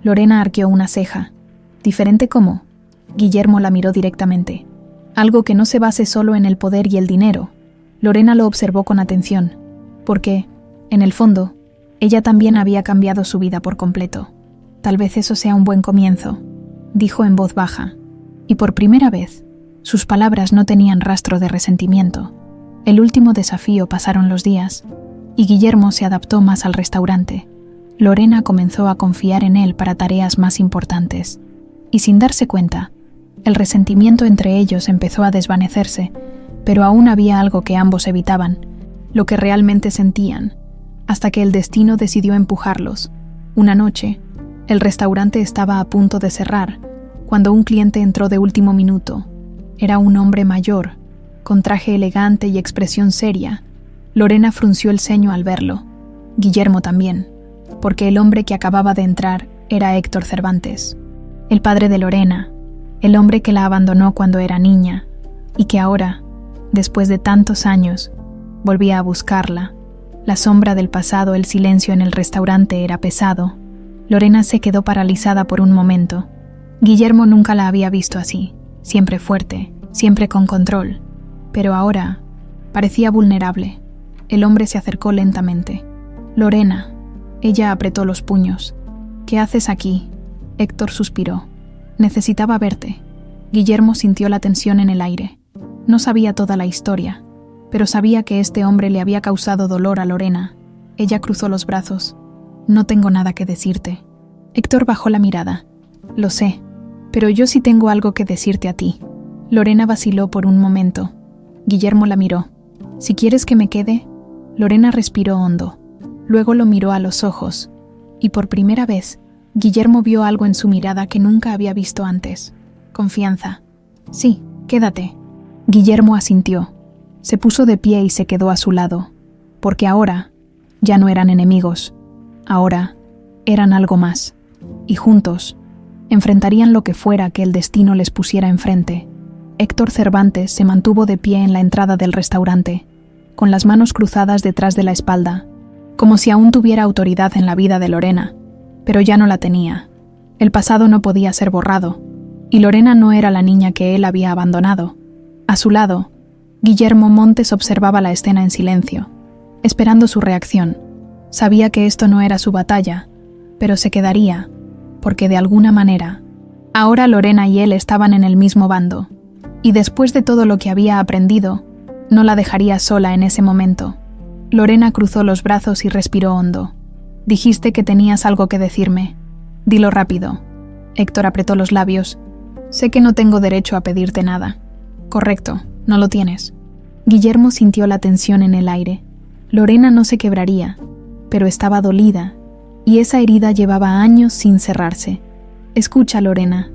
Lorena arqueó una ceja. ¿Diferente cómo? Guillermo la miró directamente. Algo que no se base solo en el poder y el dinero. Lorena lo observó con atención, porque, en el fondo, ella también había cambiado su vida por completo. Tal vez eso sea un buen comienzo, dijo en voz baja, y por primera vez, sus palabras no tenían rastro de resentimiento. El último desafío pasaron los días, y Guillermo se adaptó más al restaurante. Lorena comenzó a confiar en él para tareas más importantes, y sin darse cuenta, el resentimiento entre ellos empezó a desvanecerse, pero aún había algo que ambos evitaban, lo que realmente sentían, hasta que el destino decidió empujarlos. Una noche, el restaurante estaba a punto de cerrar, cuando un cliente entró de último minuto. Era un hombre mayor, con traje elegante y expresión seria. Lorena frunció el ceño al verlo. Guillermo también, porque el hombre que acababa de entrar era Héctor Cervantes, el padre de Lorena, el hombre que la abandonó cuando era niña, y que ahora, después de tantos años, volvía a buscarla. La sombra del pasado, el silencio en el restaurante era pesado. Lorena se quedó paralizada por un momento. Guillermo nunca la había visto así, siempre fuerte, siempre con control. Pero ahora parecía vulnerable. El hombre se acercó lentamente. «Lorena». Ella apretó los puños. «¿Qué haces aquí?». Héctor suspiró. «Necesitaba verte». Guillermo sintió la tensión en el aire. No sabía toda la historia, pero sabía que este hombre le había causado dolor a Lorena. Ella cruzó los brazos. «No tengo nada que decirte». Héctor bajó la mirada. «Lo sé, pero yo sí tengo algo que decirte a ti». Lorena vaciló por un momento. Guillermo la miró. «¿Si quieres que me quede?». Lorena respiró hondo. Luego lo miró a los ojos. Y por primera vez, Guillermo vio algo en su mirada que nunca había visto antes. Confianza. «Sí, quédate». Guillermo asintió. Se puso de pie y se quedó a su lado. Porque ahora ya no eran enemigos. Ahora eran algo más. Y juntos enfrentarían lo que fuera que el destino les pusiera enfrente. Héctor Cervantes se mantuvo de pie en la entrada del restaurante, con las manos cruzadas detrás de la espalda, como si aún tuviera autoridad en la vida de Lorena, pero ya no la tenía. El pasado no podía ser borrado, y Lorena no era la niña que él había abandonado. A su lado, Guillermo Montes observaba la escena en silencio, esperando su reacción. Sabía que esto no era su batalla, pero se quedaría, porque de alguna manera, ahora Lorena y él estaban en el mismo bando, y después de todo lo que había aprendido, no la dejaría sola en ese momento. Lorena cruzó los brazos y respiró hondo. «Dijiste que tenías algo que decirme. Dilo rápido». Héctor apretó los labios. «Sé que no tengo derecho a pedirte nada». «Correcto, no lo tienes». Guillermo sintió la tensión en el aire. Lorena no se quebraría, pero estaba dolida, y esa herida llevaba años sin cerrarse. «Escucha, Lorena.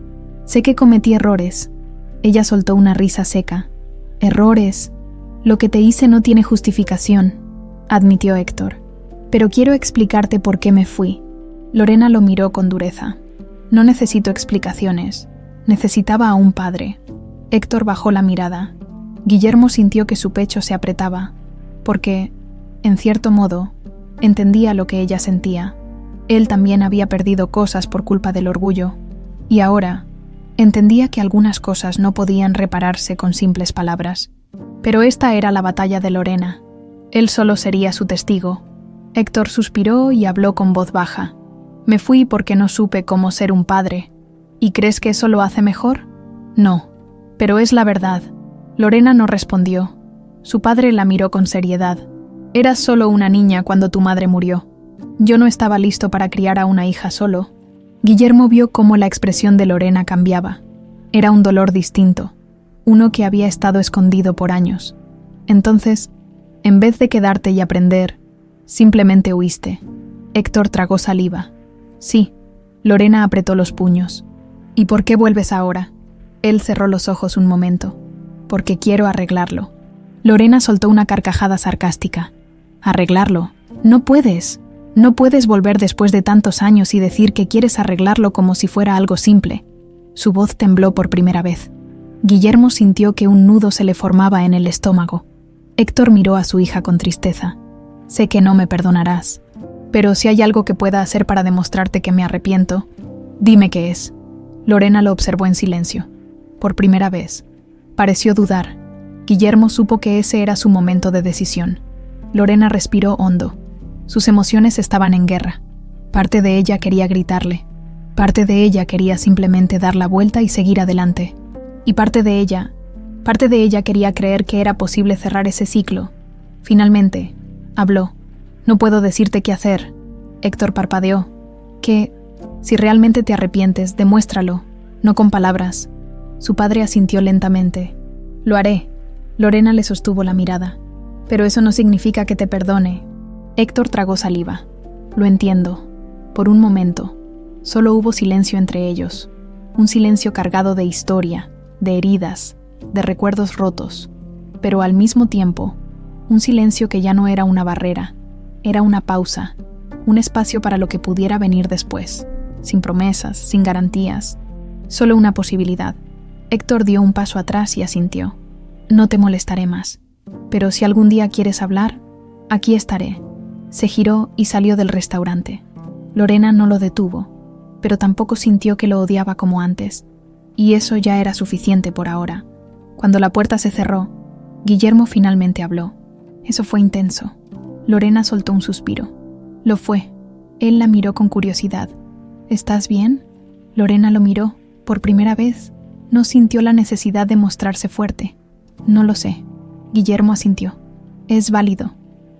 Sé que cometí errores». Ella soltó una risa seca. «Errores. Lo que te hice no tiene justificación», admitió Héctor. «Pero quiero explicarte por qué me fui». Lorena lo miró con dureza. «No necesito explicaciones. Necesitaba a un padre». Héctor bajó la mirada. Guillermo sintió que su pecho se apretaba, porque, en cierto modo, entendía lo que ella sentía. Él también había perdido cosas por culpa del orgullo, y ahora entendía que algunas cosas no podían repararse con simples palabras. Pero esta era la batalla de Lorena. Él solo sería su testigo. Héctor suspiró y habló con voz baja. «Me fui porque no supe cómo ser un padre. ¿Y crees que eso lo hace mejor? No, pero es la verdad». Lorena no respondió. Su padre la miró con seriedad. «Eras solo una niña cuando tu madre murió. Yo no estaba listo para criar a una hija solo». Guillermo vio cómo la expresión de Lorena cambiaba. Era un dolor distinto, uno que había estado escondido por años. Entonces, en vez de quedarte y aprender, simplemente huiste. Héctor tragó saliva. «Sí». Lorena apretó los puños. «¿Y por qué vuelves ahora?». Él cerró los ojos un momento. «Porque quiero arreglarlo». Lorena soltó una carcajada sarcástica. «¿Arreglarlo? No puedes. No puedes volver después de tantos años y decir que quieres arreglarlo como si fuera algo simple». Su voz tembló por primera vez. Guillermo sintió que un nudo se le formaba en el estómago. Héctor miró a su hija con tristeza. «Sé que no me perdonarás, pero si hay algo que pueda hacer para demostrarte que me arrepiento, dime qué es». Lorena lo observó en silencio. Por primera vez, pareció dudar. Guillermo supo que ese era su momento de decisión. Lorena respiró hondo. Sus emociones estaban en guerra. Parte de ella quería gritarle. Parte de ella quería simplemente dar la vuelta y seguir adelante. Y parte de ella quería creer que era posible cerrar ese ciclo. Finalmente, habló. «No puedo decirte qué hacer». Héctor parpadeó. «Que, si realmente te arrepientes, demuéstralo, no con palabras». Su padre asintió lentamente. «Lo haré». Lorena le sostuvo la mirada. «Pero eso no significa que te perdone». Héctor tragó saliva. «Lo entiendo». Por un momento, solo hubo silencio entre ellos. Un silencio cargado de historia, de heridas, de recuerdos rotos. Pero al mismo tiempo, un silencio que ya no era una barrera. Era una pausa, un espacio para lo que pudiera venir después. Sin promesas, sin garantías. Solo una posibilidad. Héctor dio un paso atrás y asintió. «No te molestaré más. Pero si algún día quieres hablar, aquí estaré». Se giró y salió del restaurante. Lorena no lo detuvo, pero tampoco sintió que lo odiaba como antes, y eso ya era suficiente por ahora. Cuando la puerta se cerró, Guillermo finalmente habló. Eso fue intenso. Lorena soltó un suspiro. Lo fue. Él la miró con curiosidad. ¿Estás bien? Lorena lo miró. Por primera vez, no sintió la necesidad de mostrarse fuerte. No lo sé. Guillermo asintió. Es válido.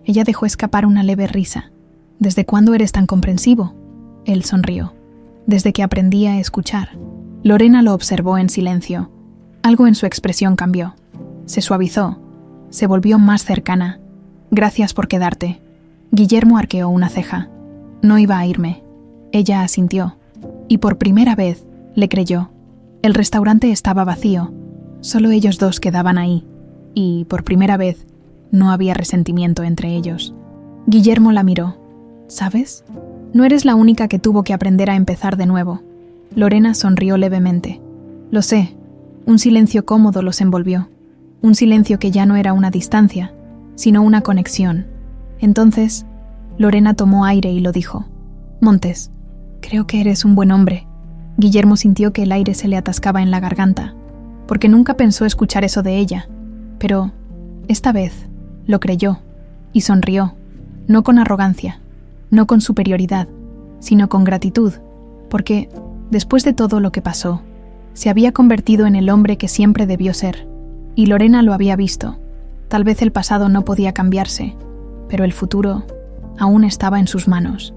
Ella dejó escapar una leve risa. ¿Desde cuándo eres tan comprensivo? Él sonrió. Desde que aprendí a escuchar. Lorena lo observó en silencio. Algo en su expresión cambió. Se suavizó. Se volvió más cercana. Gracias por quedarte. Guillermo arqueó una ceja. No iba a irme. Ella asintió. Y por primera vez, le creyó. El restaurante estaba vacío. Solo ellos dos quedaban ahí. Y, por primera vez, no había resentimiento entre ellos. Guillermo la miró. ¿Sabes? No eres la única que tuvo que aprender a empezar de nuevo. Lorena sonrió levemente. Lo sé. Un silencio cómodo los envolvió. Un silencio que ya no era una distancia, sino una conexión. Entonces, Lorena tomó aire y lo dijo. Montes, creo que eres un buen hombre. Guillermo sintió que el aire se le atascaba en la garganta, porque nunca pensó escuchar eso de ella. Pero, esta vez, lo creyó, y sonrió, no con arrogancia, no con superioridad, sino con gratitud, porque, después de todo lo que pasó, se había convertido en el hombre que siempre debió ser, y Lorena lo había visto. Tal vez el pasado no podía cambiarse, pero el futuro aún estaba en sus manos.